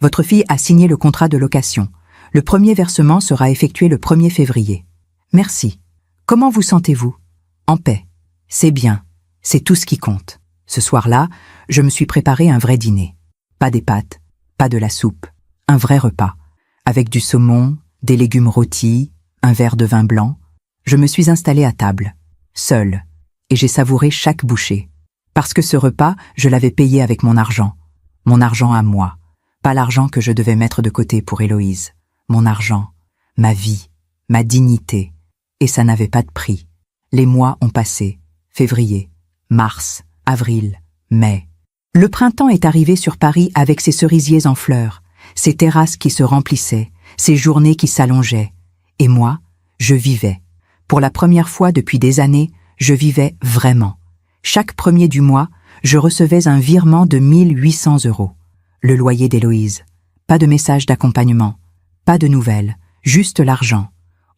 Votre fille a signé le contrat de location. Le premier versement sera effectué le 1er février. Merci. Comment vous sentez-vous? En paix. C'est bien. C'est tout ce qui compte. Ce soir-là, je me suis préparé un vrai dîner. Pas des pâtes, pas de la soupe. Un vrai repas. Avec du saumon, des légumes rôtis, un verre de vin blanc. Je me suis installé à table, seule, et j'ai savouré chaque bouchée. Parce que ce repas, je l'avais payé avec mon argent à moi, pas l'argent que je devais mettre de côté pour Héloïse. Mon argent, ma vie, ma dignité, et ça n'avait pas de prix. Les mois ont passé, février, mars, avril, mai. Le printemps est arrivé sur Paris avec ses cerisiers en fleurs, ses terrasses qui se remplissaient, ses journées qui s'allongeaient. Et moi, je vivais. Pour la première fois depuis des années, je vivais vraiment. Chaque premier du mois, je recevais un virement de 1800 €. Le loyer d'Héloïse. Pas de message d'accompagnement. Pas de nouvelles. Juste l'argent.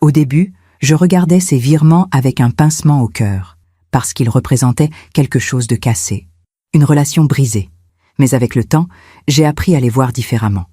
Au début, je regardais ces virements avec un pincement au cœur, parce qu'ils représentaient quelque chose de cassé. Une relation brisée. Mais avec le temps, j'ai appris à les voir différemment.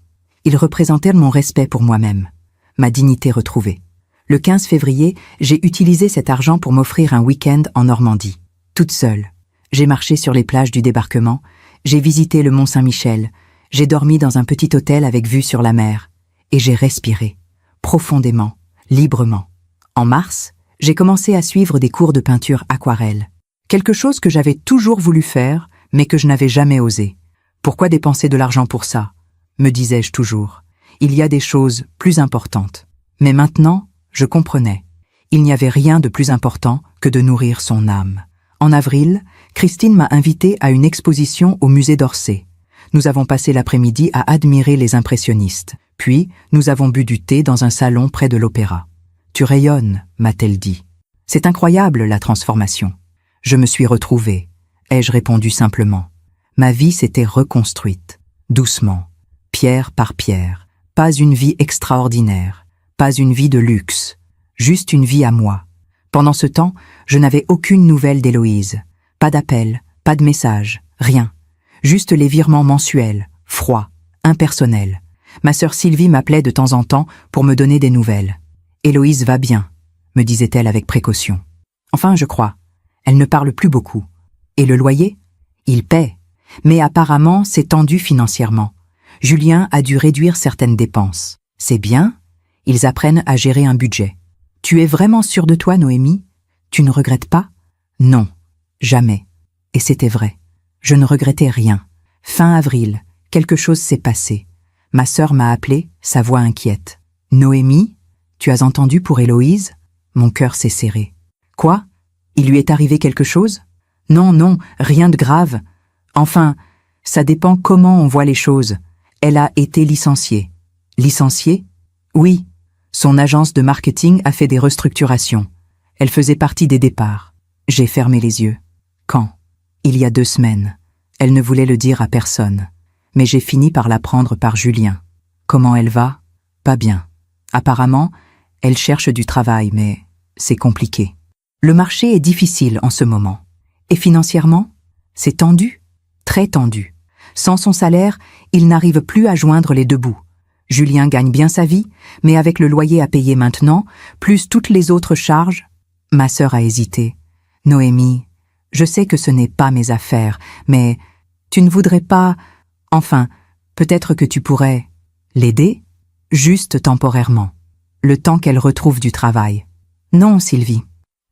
Ils représentaient mon respect pour moi-même. Ma dignité retrouvée. Le 15 février, j'ai utilisé cet argent pour m'offrir un week-end en Normandie. Toute seule. J'ai marché sur les plages du débarquement, j'ai visité le Mont Saint-Michel, j'ai dormi dans un petit hôtel avec vue sur la mer, et j'ai respiré, profondément, librement. En mars, j'ai commencé à suivre des cours de peinture aquarelle. Quelque chose que j'avais toujours voulu faire, mais que je n'avais jamais osé. Pourquoi dépenser de l'argent pour ça? Me disais-je toujours. Il y a des choses plus importantes. Mais maintenant, je comprenais. Il n'y avait rien de plus important que de nourrir son âme. En avril, Christine m'a invité à une exposition au musée d'Orsay. Nous avons passé l'après-midi à admirer les impressionnistes. Puis, nous avons bu du thé dans un salon près de l'opéra. « Tu rayonnes », m'a-t-elle dit. « C'est incroyable, la transformation. » Je me suis retrouvée, ai-je répondu simplement. Ma vie s'était reconstruite, doucement, pierre par pierre. Pas une vie extraordinaire, pas une vie de luxe, juste une vie à moi. Pendant ce temps, je n'avais aucune nouvelle d'Héloïse. Pas d'appel, pas de message, rien. Juste les virements mensuels, froids, impersonnels. Ma sœur Sylvie m'appelait de temps en temps pour me donner des nouvelles. « Héloïse va bien », me disait-elle avec précaution. Enfin, je crois. Elle ne parle plus beaucoup. Et le loyer? Il paie. Mais apparemment, c'est tendu financièrement. Julien a dû réduire certaines dépenses. C'est bien. Ils apprennent à gérer un budget. Tu es vraiment sûre de toi, Noémie? Tu ne regrettes pas? Non, jamais. Et c'était vrai. Je ne regrettais rien. Fin avril, quelque chose s'est passé. Ma sœur m'a appelée, sa voix inquiète. Noémie, tu as entendu pour Héloïse? Mon cœur s'est serré. Quoi? Il lui est arrivé quelque chose? Non, rien de grave. Enfin, ça dépend comment on voit les choses. Elle a été licenciée. Licenciée? Oui. Son agence de marketing a fait des restructurations. Elle faisait partie des départs. J'ai fermé les yeux. Quand? Il y a 2 semaines. Elle ne voulait le dire à personne. Mais j'ai fini par l'apprendre par Julien. Comment elle va? Pas bien. Apparemment, elle cherche du travail, mais c'est compliqué. Le marché est difficile en ce moment. Et financièrement, c'est tendu, très tendu. Sans son salaire, il n'arrive plus à joindre les 2 bouts. Julien gagne bien sa vie, mais avec le loyer à payer maintenant, plus toutes les autres charges, ma sœur a hésité. Noémie, je sais que ce n'est pas mes affaires, mais tu ne voudrais pas... Enfin, peut-être que tu pourrais l'aider, juste temporairement, le temps qu'elle retrouve du travail. Non, Sylvie.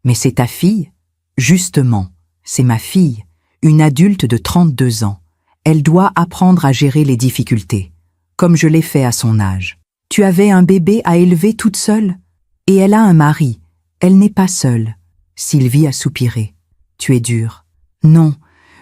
Mais c'est ta fille? Justement, c'est ma fille, une adulte de 32 ans. Elle doit apprendre à gérer les difficultés, comme je l'ai fait à son âge. Tu avais un bébé à élever toute seule? Et elle a un mari. Elle n'est pas seule. Sylvie a soupiré. Tu es dure. Non,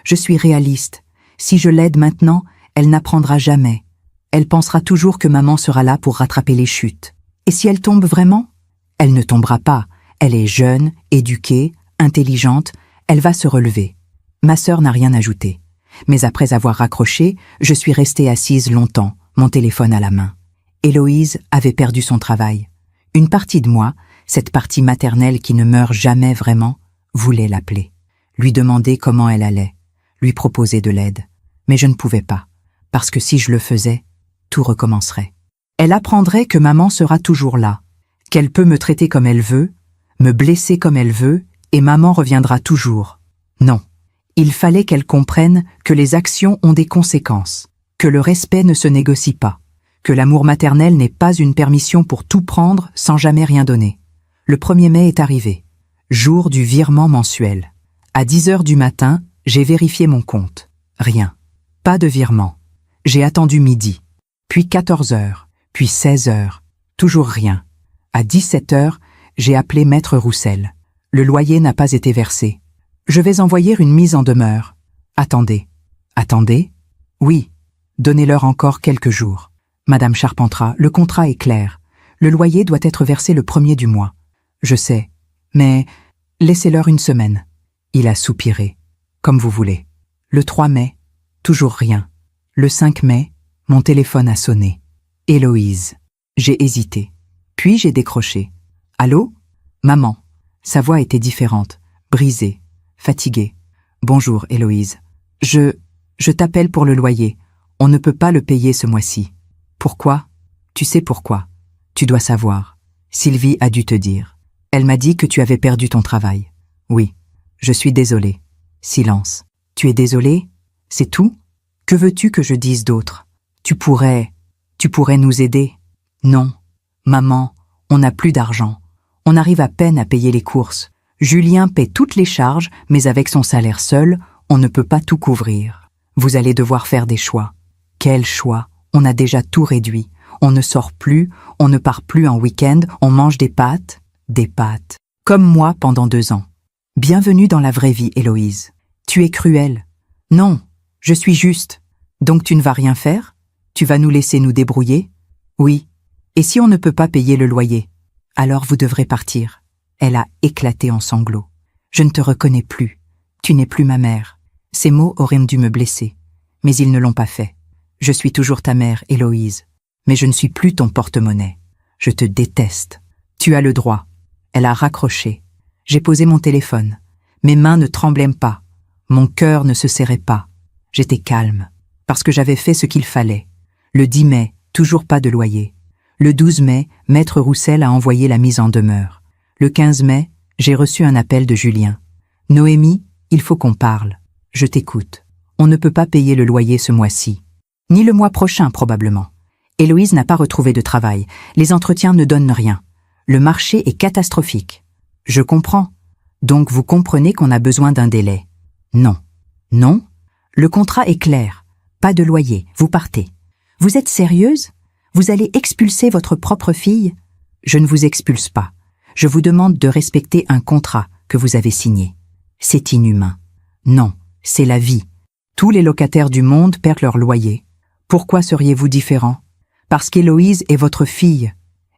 je suis réaliste. Si je l'aide maintenant, elle n'apprendra jamais. Elle pensera toujours que maman sera là pour rattraper les chutes. Et si elle tombe vraiment? Elle ne tombera pas. Elle est jeune, éduquée, intelligente. Elle va se relever. Ma sœur n'a rien ajouté. Mais après avoir raccroché, je suis restée assise longtemps, mon téléphone à la main. Héloïse avait perdu son travail. Une partie de moi, cette partie maternelle qui ne meurt jamais vraiment, voulait l'appeler, lui demander comment elle allait, lui proposer de l'aide. Mais je ne pouvais pas, parce que si je le faisais, tout recommencerait. Elle apprendrait que maman sera toujours là, qu'elle peut me traiter comme elle veut, me blesser comme elle veut, et maman reviendra toujours. Non. Il fallait qu'elle comprenne que les actions ont des conséquences, que le respect ne se négocie pas, que l'amour maternel n'est pas une permission pour tout prendre sans jamais rien donner. Le 1er mai est arrivé, jour du virement mensuel. À 10h du matin, j'ai vérifié mon compte. Rien. Pas de virement. J'ai attendu midi, puis 14h, puis 16h. Toujours rien. À 17h, j'ai appelé Maître Roussel. Le loyer n'a pas été versé. Je vais envoyer une mise en demeure. Attendez. Attendez? Oui. Donnez-leur encore quelques jours. Madame Charpentras, le contrat est clair. Le loyer doit être versé le 1er du mois. Je sais. Mais laissez-leur une semaine. Il a soupiré. Comme vous voulez. Le 3 mai, toujours rien. Le 5 mai, mon téléphone a sonné. Héloïse. J'ai hésité. Puis j'ai décroché. Allô? Maman. Sa voix était différente, brisée, fatiguée. Bonjour, Héloïse. Je t'appelle pour le loyer. On ne peut pas le payer ce mois-ci. Pourquoi? Tu sais pourquoi. Tu dois savoir. Sylvie a dû te dire. Elle m'a dit que tu avais perdu ton travail. Oui. Je suis désolée. Silence. Tu es désolée? C'est tout? Que veux-tu que je dise d'autre? Tu pourrais nous aider? Non. Maman, on n'a plus d'argent. On arrive à peine à payer les courses. Julien paie toutes les charges, mais avec son salaire seul, on ne peut pas tout couvrir. Vous allez devoir faire des choix. Quel choix? On a déjà tout réduit. On ne sort plus, on ne part plus en week-end, on mange des pâtes. Des pâtes. Comme moi pendant 2 ans. Bienvenue dans la vraie vie, Héloïse. Tu es cruelle. Non, je suis juste. Donc tu ne vas rien faire? Tu vas nous laisser nous débrouiller? Oui. Et si on ne peut pas payer le loyer? Alors vous devrez partir. Elle a éclaté en sanglots. Je ne te reconnais plus. Tu n'es plus ma mère. Ces mots auraient dû me blesser. Mais ils ne l'ont pas fait. Je suis toujours ta mère, Héloïse. Mais je ne suis plus ton porte-monnaie. Je te déteste. Tu as le droit. Elle a raccroché. J'ai posé mon téléphone. Mes mains ne tremblaient pas. Mon cœur ne se serrait pas. J'étais calme. Parce que j'avais fait ce qu'il fallait. Le 10 mai, toujours pas de loyer. Le 12 mai, Maître Roussel a envoyé la mise en demeure. Le 15 mai, j'ai reçu un appel de Julien. Noémie, il faut qu'on parle. Je t'écoute. On ne peut pas payer le loyer ce mois-ci. Ni le mois prochain, probablement. Héloïse n'a pas retrouvé de travail. Les entretiens ne donnent rien. Le marché est catastrophique. Je comprends. Donc vous comprenez qu'on a besoin d'un délai. Non. Non? Le contrat est clair. Pas de loyer. Vous partez. Vous êtes sérieuse? Vous allez expulser votre propre fille? Je ne vous expulse pas. Je vous demande de respecter un contrat que vous avez signé. C'est inhumain. Non, c'est la vie. Tous les locataires du monde perdent leur loyer. Pourquoi seriez-vous différent? Parce qu'Héloïse est votre fille.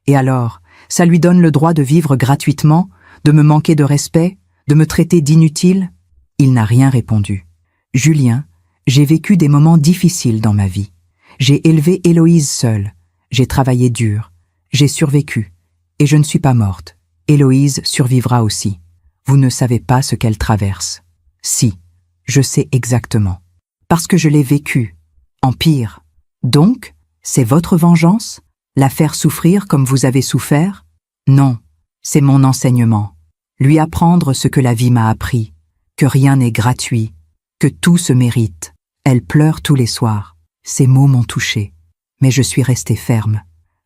Et alors, ça lui donne le droit de vivre gratuitement, de me manquer de respect, de me traiter d'inutile? Il n'a rien répondu. Julien, j'ai vécu des moments difficiles dans ma vie. J'ai élevé Héloïse seule. J'ai travaillé dur. J'ai survécu. Et je ne suis pas morte. Héloïse survivra aussi. Vous ne savez pas ce qu'elle traverse. Si, je sais exactement. Parce que je l'ai vécu. En pire. Donc, c'est votre vengeance? La faire souffrir comme vous avez souffert? Non, c'est mon enseignement. Lui apprendre ce que la vie m'a appris. Que rien n'est gratuit. Que tout se mérite. Elle pleure tous les soirs. Ces mots m'ont touchée. Mais je suis restée ferme.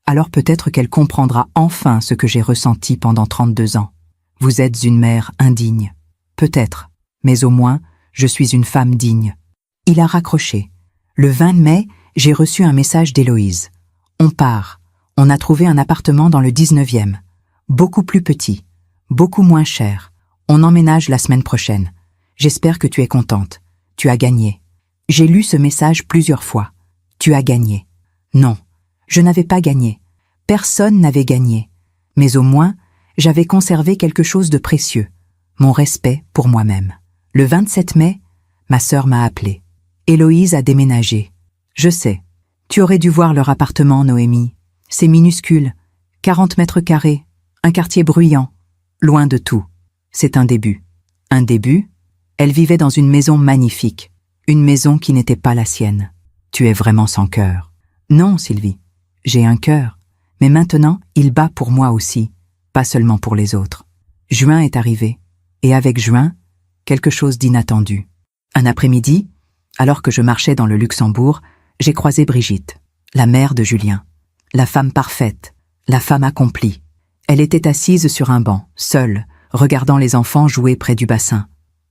Alors peut-être qu'elle comprendra enfin ce que j'ai ressenti pendant 32 ans. Vous êtes une mère indigne. Peut-être, mais au moins, je suis une femme digne. Il a raccroché. Le 20 mai, j'ai reçu un message d'Héloïse. On part. On a trouvé un appartement dans le 19e. Beaucoup plus petit. Beaucoup moins cher. On emménage la semaine prochaine. J'espère que tu es contente. Tu as gagné. J'ai lu ce message plusieurs fois. Tu as gagné. Non, je n'avais pas gagné. Personne n'avait gagné. Mais au moins, j'avais conservé quelque chose de précieux. Mon respect pour moi-même. Le 27 mai, ma sœur m'a appelé. Héloïse a déménagé. Je sais. Tu aurais dû voir leur appartement, Noémie. C'est minuscule. 40 mètres carrés. Un quartier bruyant. Loin de tout. C'est un début. Un début? Elle vivait dans une maison magnifique. Une maison qui n'était pas la sienne. Tu es vraiment sans cœur. Non, Sylvie. J'ai un cœur. Mais maintenant, il bat pour moi aussi, pas seulement pour les autres. Juin est arrivé. Et avec juin, quelque chose d'inattendu. Un après-midi, alors que je marchais dans le Luxembourg, j'ai croisé Brigitte, la mère de Julien. La femme parfaite, la femme accomplie. Elle était assise sur un banc, seule, regardant les enfants jouer près du bassin.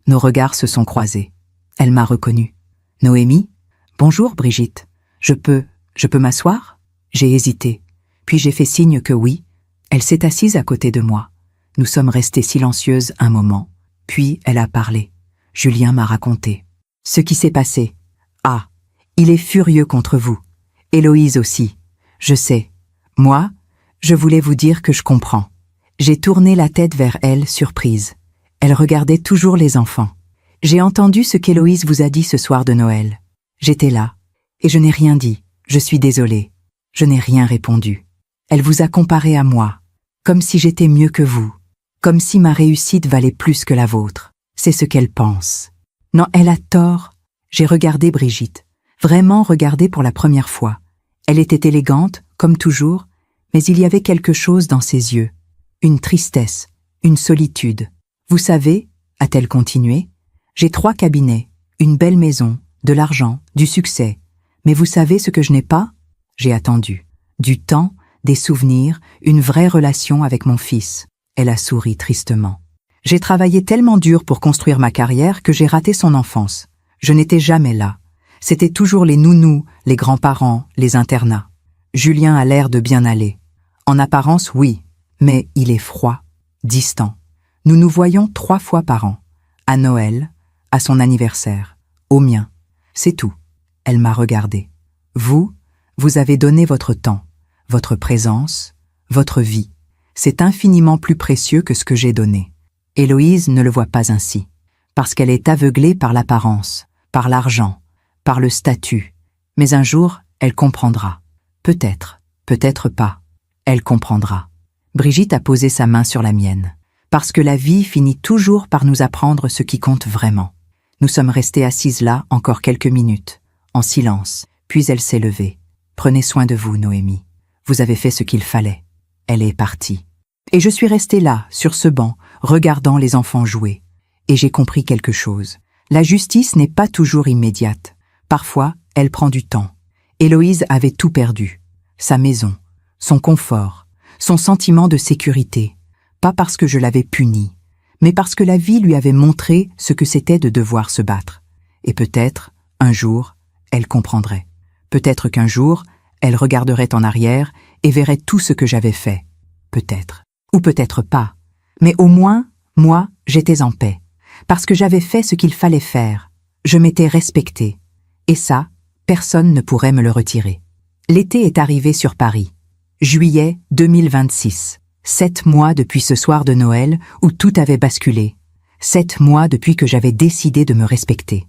Nos regards se sont croisés. Elle m'a reconnue. « Noémie ? Bonjour, Brigitte. Je peux m'asseoir ?» J'ai hésité. Puis j'ai fait signe que oui. Elle s'est assise à côté de moi. Nous sommes restées silencieuses un moment. Puis elle a parlé. Julien m'a raconté ce qui s'est passé. Ah, il est furieux contre vous. Héloïse aussi. Je sais. Moi, je voulais vous dire que je comprends. J'ai tourné la tête vers elle, surprise. Elle regardait toujours les enfants. J'ai entendu ce qu'Héloïse vous a dit ce soir de Noël. J'étais là. Et je n'ai rien dit. Je suis désolée. Je n'ai rien répondu. Elle vous a comparé à moi. Comme si j'étais mieux que vous. Comme si ma réussite valait plus que la vôtre. C'est ce qu'elle pense. Non, elle a tort. J'ai regardé Brigitte. Vraiment regardé pour la première fois. Elle était élégante, comme toujours, mais il y avait quelque chose dans ses yeux. Une tristesse, une solitude. Vous savez, a-t-elle continué, j'ai 3 cabinets, une belle maison, de l'argent, du succès. Mais vous savez ce que je n'ai pas ? J'ai attendu. Du temps, des souvenirs, une vraie relation avec mon fils. Elle a souri tristement. J'ai travaillé tellement dur pour construire ma carrière que j'ai raté son enfance. Je n'étais jamais là. C'était toujours les nounous, les grands-parents, les internats. Julien a l'air de bien aller. En apparence, oui, mais il est froid, distant. Nous nous voyons 3 fois par an. À Noël, à son anniversaire, au mien. C'est tout. Elle m'a regardé. Vous avez donné votre temps, votre présence, votre vie. C'est infiniment plus précieux que ce que j'ai donné. Héloïse ne le voit pas ainsi, parce qu'elle est aveuglée par l'apparence, par l'argent, par le statut. Mais un jour, elle comprendra. Peut-être, peut-être pas. Elle comprendra. Brigitte a posé sa main sur la mienne, parce que la vie finit toujours par nous apprendre ce qui compte vraiment. Nous sommes restées assises là encore quelques minutes, en silence, puis elle s'est levée. Prenez soin de vous, Noémie. Vous avez fait ce qu'il fallait. Elle est partie. Et je suis restée là, sur ce banc, regardant les enfants jouer. Et j'ai compris quelque chose. La justice n'est pas toujours immédiate. Parfois, elle prend du temps. Héloïse avait tout perdu. Sa maison, son confort, son sentiment de sécurité. Pas parce que je l'avais punie, mais parce que la vie lui avait montré ce que c'était de devoir se battre. Et peut-être, un jour, elle comprendrait. Peut-être qu'un jour, elle regarderait en arrière et verrait tout ce que j'avais fait. Peut-être. Ou peut-être pas. Mais au moins, moi, j'étais en paix. Parce que j'avais fait ce qu'il fallait faire. Je m'étais respectée. Et ça, personne ne pourrait me le retirer. L'été est arrivé sur Paris. Juillet 2026. 7 mois depuis ce soir de Noël où tout avait basculé. 7 mois depuis que j'avais décidé de me respecter.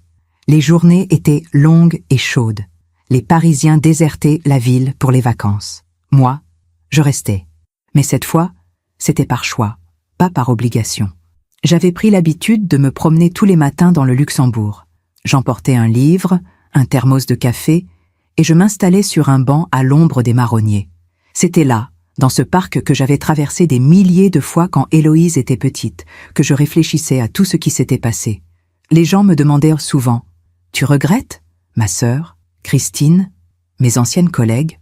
Les journées étaient longues et chaudes. Les Parisiens désertaient la ville pour les vacances. Moi, je restais. Mais cette fois, c'était par choix, pas par obligation. J'avais pris l'habitude de me promener tous les matins dans le Luxembourg. J'emportais un livre, un thermos de café, et je m'installais sur un banc à l'ombre des marronniers. C'était là, dans ce parc que j'avais traversé des milliers de fois quand Héloïse était petite, que je réfléchissais à tout ce qui s'était passé. Les gens me demandaient souvent « Tu regrettes ?» Ma sœur, Christine, mes anciennes collègues,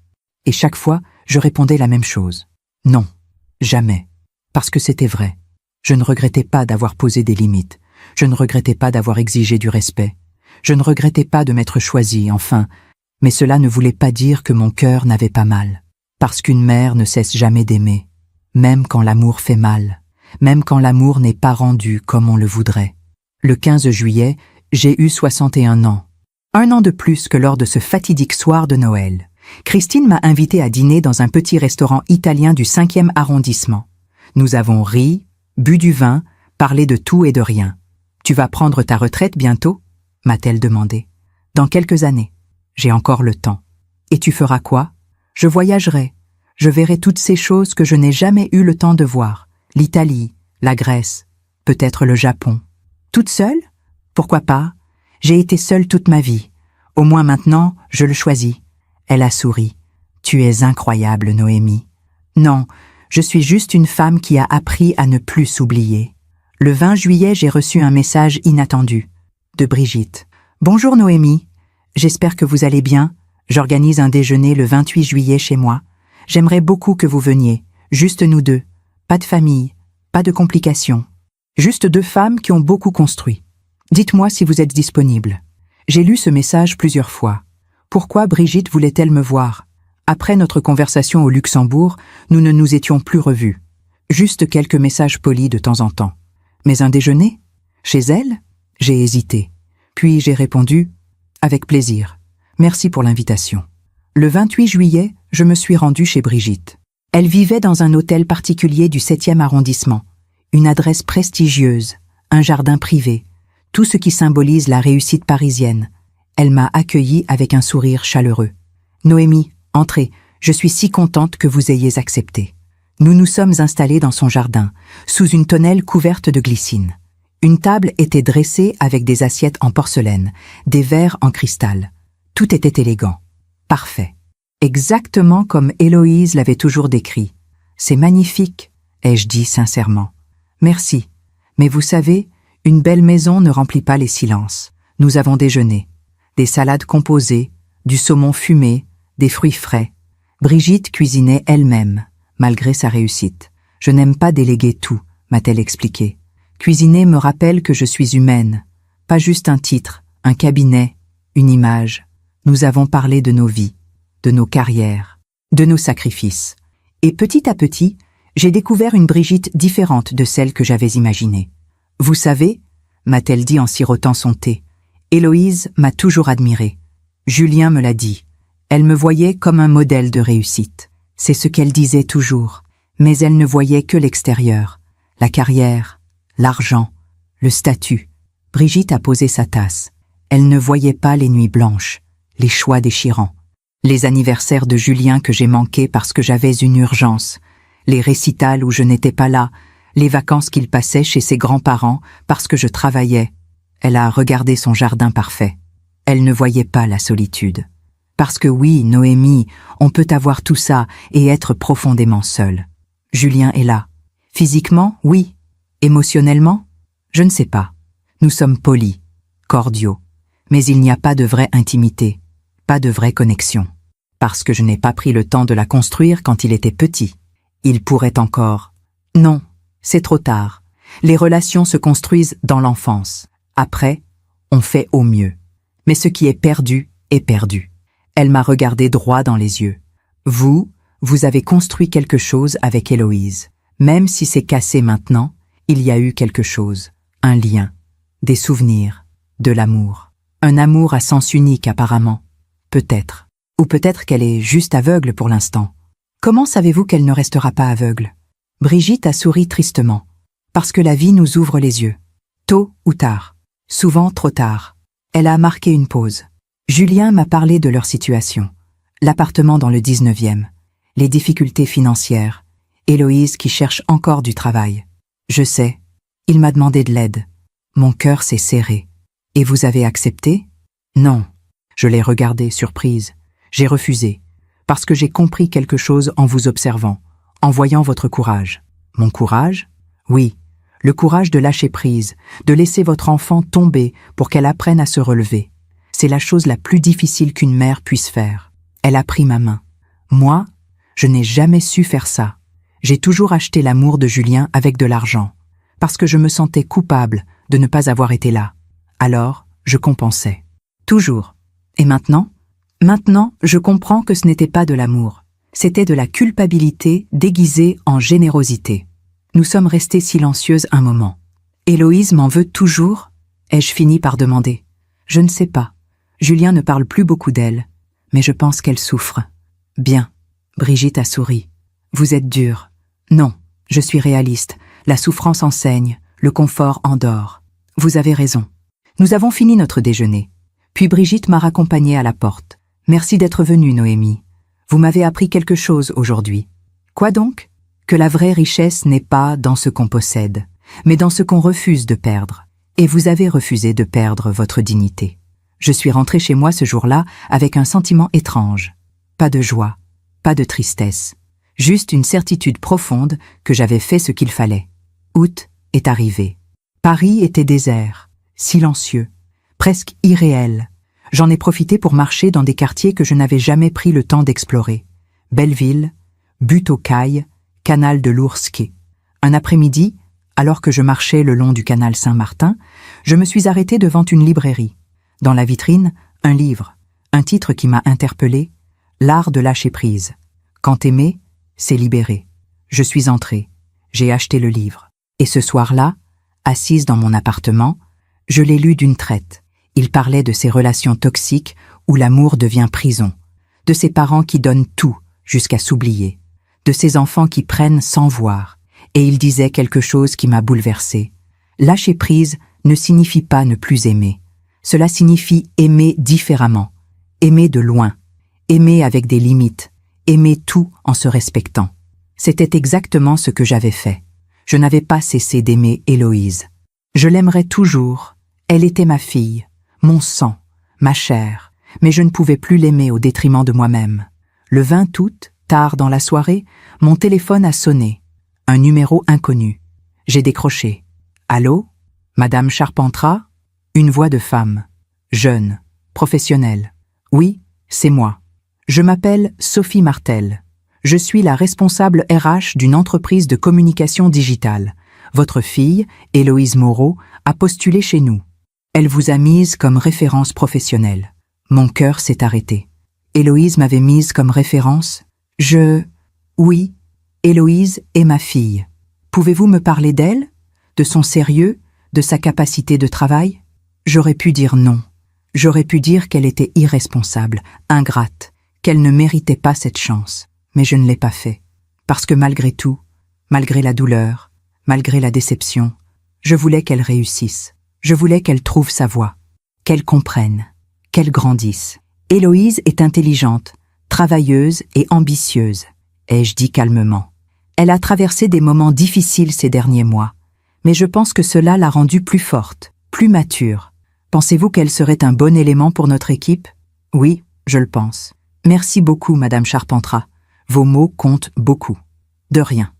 et chaque fois, je répondais la même chose. Non, jamais, parce que c'était vrai. Je ne regrettais pas d'avoir posé des limites, je ne regrettais pas d'avoir exigé du respect, je ne regrettais pas de m'être choisie, enfin, mais cela ne voulait pas dire que mon cœur n'avait pas mal. Parce qu'une mère ne cesse jamais d'aimer, même quand l'amour fait mal, même quand l'amour n'est pas rendu comme on le voudrait. Le 15 juillet, j'ai eu 61 ans. 1 an de plus que lors de ce fatidique soir de Noël. Christine m'a invité à dîner dans un petit restaurant italien du 5e arrondissement. Nous avons ri, bu du vin, parlé de tout et de rien. « Tu vas prendre ta retraite bientôt ?» m'a-t-elle demandé. « Dans quelques années. J'ai encore le temps. Et tu feras quoi ? Je voyagerai. Je verrai toutes ces choses que je n'ai jamais eu le temps de voir. L'Italie, la Grèce, peut-être le Japon. Toute seule ? Pourquoi pas ? J'ai été seule toute ma vie. Au moins maintenant, je le choisis. Elle a souri. Tu es incroyable, Noémie. Non, je suis juste une femme qui a appris à ne plus s'oublier. Le 20 juillet, j'ai reçu un message inattendu. De Brigitte. Bonjour Noémie. J'espère que vous allez bien. J'organise un déjeuner le 28 juillet chez moi. J'aimerais beaucoup que vous veniez. Juste nous deux. Pas de famille. Pas de complications. Juste deux femmes qui ont beaucoup construit. Dites-moi si vous êtes disponible. J'ai lu ce message plusieurs fois. Pourquoi Brigitte voulait-elle me voir? Après notre conversation au Luxembourg, nous ne nous étions plus revus. Juste quelques messages polis de temps en temps. Mais un déjeuner? Chez elle? J'ai hésité. Puis j'ai répondu « Avec plaisir. Merci pour l'invitation ». Le 28 juillet, je me suis rendue chez Brigitte. Elle vivait dans un hôtel particulier du 7e arrondissement. Une adresse prestigieuse, un jardin privé, tout ce qui symbolise la réussite parisienne. Elle m'a accueillie avec un sourire chaleureux. « Noémie, entrez, je suis si contente que vous ayez accepté. » Nous nous sommes installés dans son jardin, sous une tonnelle couverte de glycine. Une table était dressée avec des assiettes en porcelaine, des verres en cristal. Tout était élégant, parfait. Exactement comme Héloïse l'avait toujours décrit. « C'est magnifique », ai-je dit sincèrement. « Merci, mais vous savez, une belle maison ne remplit pas les silences. Nous avons déjeuné. Des salades composées, du saumon fumé, des fruits frais. Brigitte cuisinait elle-même, malgré sa réussite. Je n'aime pas déléguer tout, m'a-t-elle expliqué. Cuisiner me rappelle que je suis humaine. Pas juste un titre, un cabinet, une image. Nous avons parlé de nos vies, de nos carrières, de nos sacrifices. Et petit à petit, j'ai découvert une Brigitte différente de celle que j'avais imaginée. Vous savez, m'a-t-elle dit en sirotant son thé, Héloïse m'a toujours admirée. Julien me l'a dit. Elle me voyait comme un modèle de réussite. C'est ce qu'elle disait toujours. Mais elle ne voyait que l'extérieur. La carrière, l'argent, le statut. Brigitte a posé sa tasse. Elle ne voyait pas les nuits blanches, les choix déchirants. Les anniversaires de Julien que j'ai manqués parce que j'avais une urgence. Les récitals où je n'étais pas là. Les vacances qu'il passait chez ses grands-parents parce que je travaillais. Elle a regardé son jardin parfait. Elle ne voyait pas la solitude. Parce que oui, Noémie, on peut avoir tout ça et être profondément seul. Julien est là. Physiquement, oui. Émotionnellement, je ne sais pas. Nous sommes polis, cordiaux. Mais il n'y a pas de vraie intimité, pas de vraie connexion. Parce que je n'ai pas pris le temps de la construire quand il était petit. Il pourrait encore. Non, c'est trop tard. Les relations se construisent dans l'enfance. Après, on fait au mieux. Mais ce qui est perdu est perdu. Elle m'a regardé droit dans les yeux. Vous avez construit quelque chose avec Héloïse. Même si c'est cassé maintenant, il y a eu quelque chose. Un lien, des souvenirs, de l'amour. Un amour à sens unique apparemment. Peut-être. Ou peut-être qu'elle est juste aveugle pour l'instant. Comment savez-vous qu'elle ne restera pas aveugle? Brigitte a souri tristement. Parce que la vie nous ouvre les yeux. Tôt ou tard. Souvent trop tard. Elle a marqué une pause. Julien m'a parlé de leur situation. L'appartement dans le 19e. Les difficultés financières. Héloïse qui cherche encore du travail. Je sais. Il m'a demandé de l'aide. Mon cœur s'est serré. Et vous avez accepté? Non. Je l'ai regardé, surprise. J'ai refusé. Parce que j'ai compris quelque chose en vous observant, en voyant votre courage. Mon courage? Oui. Le courage de lâcher prise, de laisser votre enfant tomber pour qu'elle apprenne à se relever. C'est la chose la plus difficile qu'une mère puisse faire. Elle a pris ma main. Moi, je n'ai jamais su faire ça. J'ai toujours acheté l'amour de Julien avec de l'argent, parce que je me sentais coupable de ne pas avoir été là. Alors, je compensais. Toujours. Et maintenant? Maintenant, je comprends que ce n'était pas de l'amour. C'était de la culpabilité déguisée en générosité. Nous sommes restés silencieuses un moment. Héloïse m'en veut toujours? Ai-je fini par demander. Je ne sais pas. Julien ne parle plus beaucoup d'elle, mais je pense qu'elle souffre. Bien. Brigitte a souri. Vous êtes dure. Non, je suis réaliste. La souffrance enseigne, le confort endort. Vous avez raison. Nous avons fini notre déjeuner. Puis Brigitte m'a raccompagnée à la porte. Merci d'être venue, Noémie. Vous m'avez appris quelque chose aujourd'hui. Quoi donc? Que la vraie richesse n'est pas dans ce qu'on possède, mais dans ce qu'on refuse de perdre. Et vous avez refusé de perdre votre dignité. Je suis rentrée chez moi ce jour-là avec un sentiment étrange. Pas de joie, pas de tristesse. Juste une certitude profonde que j'avais fait ce qu'il fallait. Août est arrivé. Paris était désert, silencieux, presque irréel. J'en ai profité pour marcher dans des quartiers que je n'avais jamais pris le temps d'explorer. Belleville, Butte aux Cailles, canal de l'Ours-Quai. Un après-midi, alors que je marchais le long du canal Saint-Martin, je me suis arrêté devant une librairie. Dans la vitrine, un livre, un titre qui m'a interpellé, L'art de lâcher prise. Quand aimer, c'est libérer. Je suis entré, j'ai acheté le livre. Et ce soir-là, assise dans mon appartement, je l'ai lu d'une traite. Il parlait de ces relations toxiques où l'amour devient prison, de ces parents qui donnent tout jusqu'à s'oublier, de ces enfants qui prennent sans voir. Et il disait quelque chose qui m'a bouleversée. Lâcher prise ne signifie pas ne plus aimer. Cela signifie aimer différemment, aimer de loin, aimer avec des limites, aimer tout en se respectant. C'était exactement ce que j'avais fait. Je n'avais pas cessé d'aimer Héloïse. Je l'aimerais toujours. Elle était ma fille, mon sang, ma chair, mais je ne pouvais plus l'aimer au détriment de moi-même. Le 20 août, tard dans la soirée, mon téléphone a sonné. Un numéro inconnu. J'ai décroché. Allô? Madame Charpentras? Une voix de femme. Jeune, professionnelle. Oui, c'est moi. Je m'appelle Sophie Martel. Je suis la responsable RH d'une entreprise de communication digitale. Votre fille, Héloïse Moreau, a postulé chez nous. Elle vous a mise comme référence professionnelle. Mon cœur s'est arrêté. Héloïse m'avait mise comme référence. Oui, Héloïse est ma fille. Pouvez-vous me parler d'elle? De son sérieux? De sa capacité de travail? J'aurais pu dire non. J'aurais pu dire qu'elle était irresponsable, ingrate, qu'elle ne méritait pas cette chance. Mais je ne l'ai pas fait. Parce que malgré tout, malgré la douleur, malgré la déception, je voulais qu'elle réussisse. Je voulais qu'elle trouve sa voie, qu'elle comprenne, qu'elle grandisse. Héloïse est intelligente, travailleuse et ambitieuse, ai-je dit calmement. Elle a traversé des moments difficiles ces derniers mois, mais je pense que cela l'a rendue plus forte, plus mature. Pensez-vous qu'elle serait un bon élément pour notre équipe? Oui, je le pense. Merci beaucoup, Madame Charpentras. Vos mots comptent beaucoup. De rien.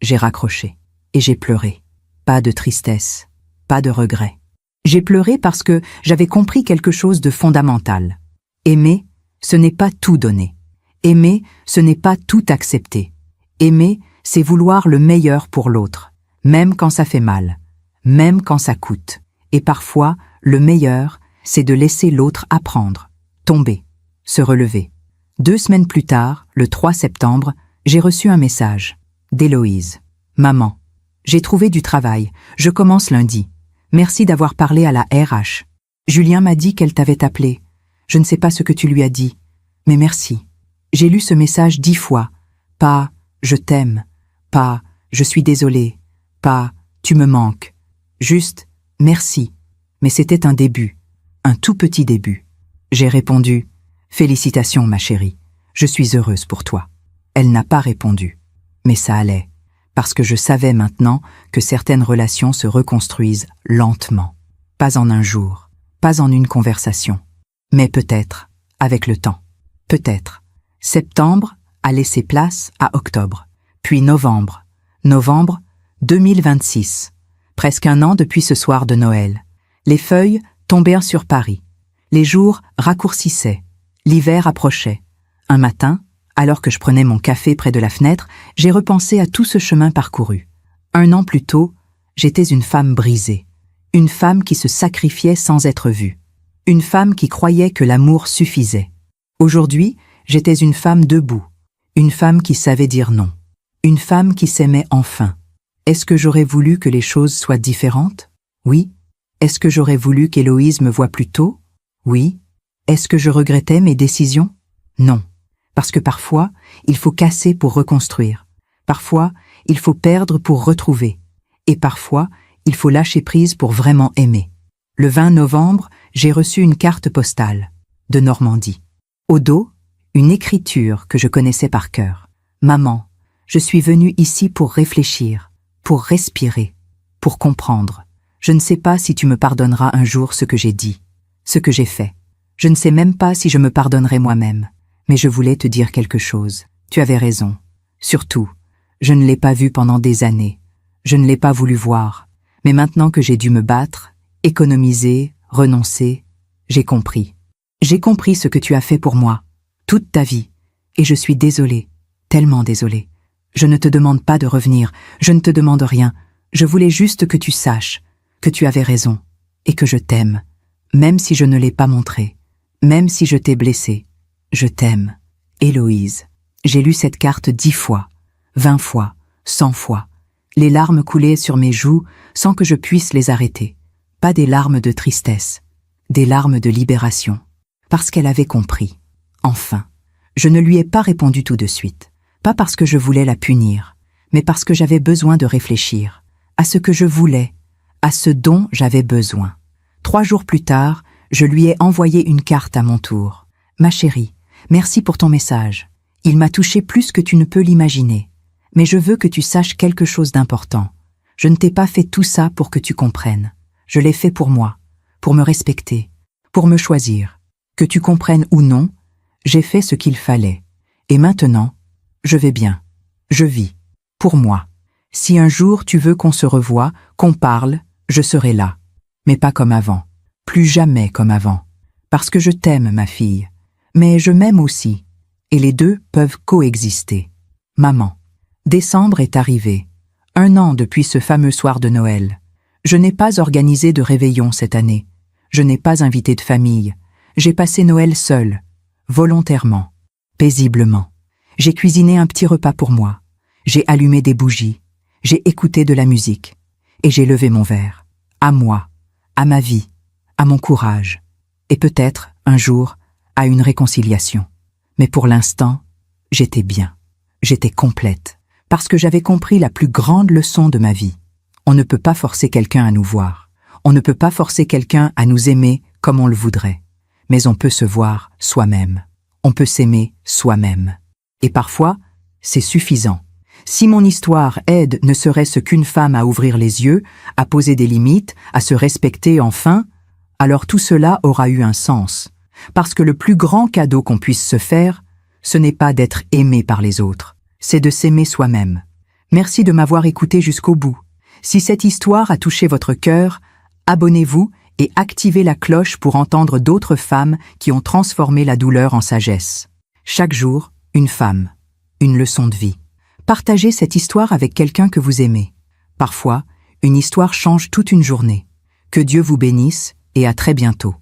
J'ai raccroché. Et j'ai pleuré. Pas de tristesse. Pas de regret. J'ai pleuré parce que j'avais compris quelque chose de fondamental. Aimer, ce n'est pas tout donner. Aimer, ce n'est pas tout accepter. Aimer, c'est vouloir le meilleur pour l'autre, même quand ça fait mal, même quand ça coûte. Et parfois, le meilleur, c'est de laisser l'autre apprendre, tomber, se relever. 2 semaines plus tard, le 3 septembre, j'ai reçu un message d'Héloïse. Maman, j'ai trouvé du travail, je commence lundi. Merci d'avoir parlé à la RH. Julien m'a dit qu'elle t'avait appelé. Je ne sais pas ce que tu lui as dit, mais merci. J'ai lu ce message 10 fois. Pas « je t'aime », pas « je suis désolée », pas « tu me manques ». Juste « merci ». Mais c'était un début, un tout petit début. J'ai répondu « Félicitations ma chérie, je suis heureuse pour toi ». Elle n'a pas répondu, mais ça allait, parce que je savais maintenant que certaines relations se reconstruisent lentement. Pas en un jour, pas en une conversation, mais peut-être avec le temps. Peut-être. Septembre a laissé place à octobre, puis novembre. Novembre 2026. Presque un an depuis ce soir de Noël. Les feuilles tombaient sur Paris. Les jours raccourcissaient. L'hiver approchait. Un matin, alors que je prenais mon café près de la fenêtre, j'ai repensé à tout ce chemin parcouru. 1 an plus tôt, j'étais une femme brisée. Une femme qui se sacrifiait sans être vue. Une femme qui croyait que l'amour suffisait. Aujourd'hui, j'étais une femme debout. Une femme qui savait dire non. Une femme qui s'aimait enfin. Est-ce que j'aurais voulu que les choses soient différentes? Oui. Est-ce que j'aurais voulu qu'Héloïse me voie plus tôt? Oui. Est-ce que je regrettais mes décisions? Non. Parce que parfois, il faut casser pour reconstruire. Parfois, il faut perdre pour retrouver. Et parfois, il faut lâcher prise pour vraiment aimer. Le 20 novembre, j'ai reçu une carte postale de Normandie. Au dos, une écriture que je connaissais par cœur. Maman, je suis venue ici pour réfléchir, pour respirer, pour comprendre. Je ne sais pas si tu me pardonneras un jour ce que j'ai dit, ce que j'ai fait. Je ne sais même pas si je me pardonnerai moi-même. Mais je voulais te dire quelque chose. Tu avais raison. Surtout, je ne l'ai pas vu pendant des années. Je ne l'ai pas voulu voir. Mais maintenant que j'ai dû me battre, économiser, renoncer, j'ai compris. J'ai compris ce que tu as fait pour moi, toute ta vie. Et je suis désolée, tellement désolée. Je ne te demande pas de revenir, je ne te demande rien. Je voulais juste que tu saches que tu avais raison et que je t'aime, même si je ne l'ai pas montré, même si je t'ai blessée. Je t'aime, Héloïse. J'ai lu cette carte 10 fois, 20 fois, 100 fois. Les larmes coulaient sur mes joues sans que je puisse les arrêter. Pas des larmes de tristesse, des larmes de libération. Parce qu'elle avait compris. Enfin, je ne lui ai pas répondu tout de suite. Pas parce que je voulais la punir, mais parce que j'avais besoin de réfléchir à ce que je voulais, à ce dont j'avais besoin. 3 jours plus tard, je lui ai envoyé une carte à mon tour. Ma chérie, merci pour ton message. Il m'a touché plus que tu ne peux l'imaginer. Mais je veux que tu saches quelque chose d'important. Je ne t'ai pas fait tout ça pour que tu comprennes. Je l'ai fait pour moi, pour me respecter, pour me choisir. Que tu comprennes ou non, j'ai fait ce qu'il fallait. Et maintenant, je vais bien. Je vis. Pour moi. Si un jour tu veux qu'on se revoie, qu'on parle, je serai là. Mais pas comme avant. Plus jamais comme avant. Parce que je t'aime, ma fille. Mais je m'aime aussi. Et les deux peuvent coexister. Maman. Décembre est arrivé. 1 an depuis ce fameux soir de Noël. Je n'ai pas organisé de réveillon cette année. Je n'ai pas invité de famille. J'ai passé Noël seule, volontairement, paisiblement. J'ai cuisiné un petit repas pour moi. J'ai allumé des bougies. J'ai écouté de la musique. Et j'ai levé mon verre. À moi, à ma vie, à mon courage. Et peut-être, un jour, à une réconciliation. Mais pour l'instant, j'étais bien. J'étais complète. Parce que j'avais compris la plus grande leçon de ma vie. On ne peut pas forcer quelqu'un à nous voir. On ne peut pas forcer quelqu'un à nous aimer comme on le voudrait. Mais on peut se voir soi-même. On peut s'aimer soi-même. Et parfois, c'est suffisant. Si mon histoire aide ne serait-ce qu'une femme à ouvrir les yeux, à poser des limites, à se respecter enfin, alors tout cela aura eu un sens. Parce que le plus grand cadeau qu'on puisse se faire, ce n'est pas d'être aimé par les autres, c'est de s'aimer soi-même. Merci de m'avoir écouté jusqu'au bout. Si cette histoire a touché votre cœur, abonnez-vous et activez la cloche pour entendre d'autres femmes qui ont transformé la douleur en sagesse. Chaque jour, une femme, une leçon de vie. Partagez cette histoire avec quelqu'un que vous aimez. Parfois, une histoire change toute une journée. Que Dieu vous bénisse et à très bientôt.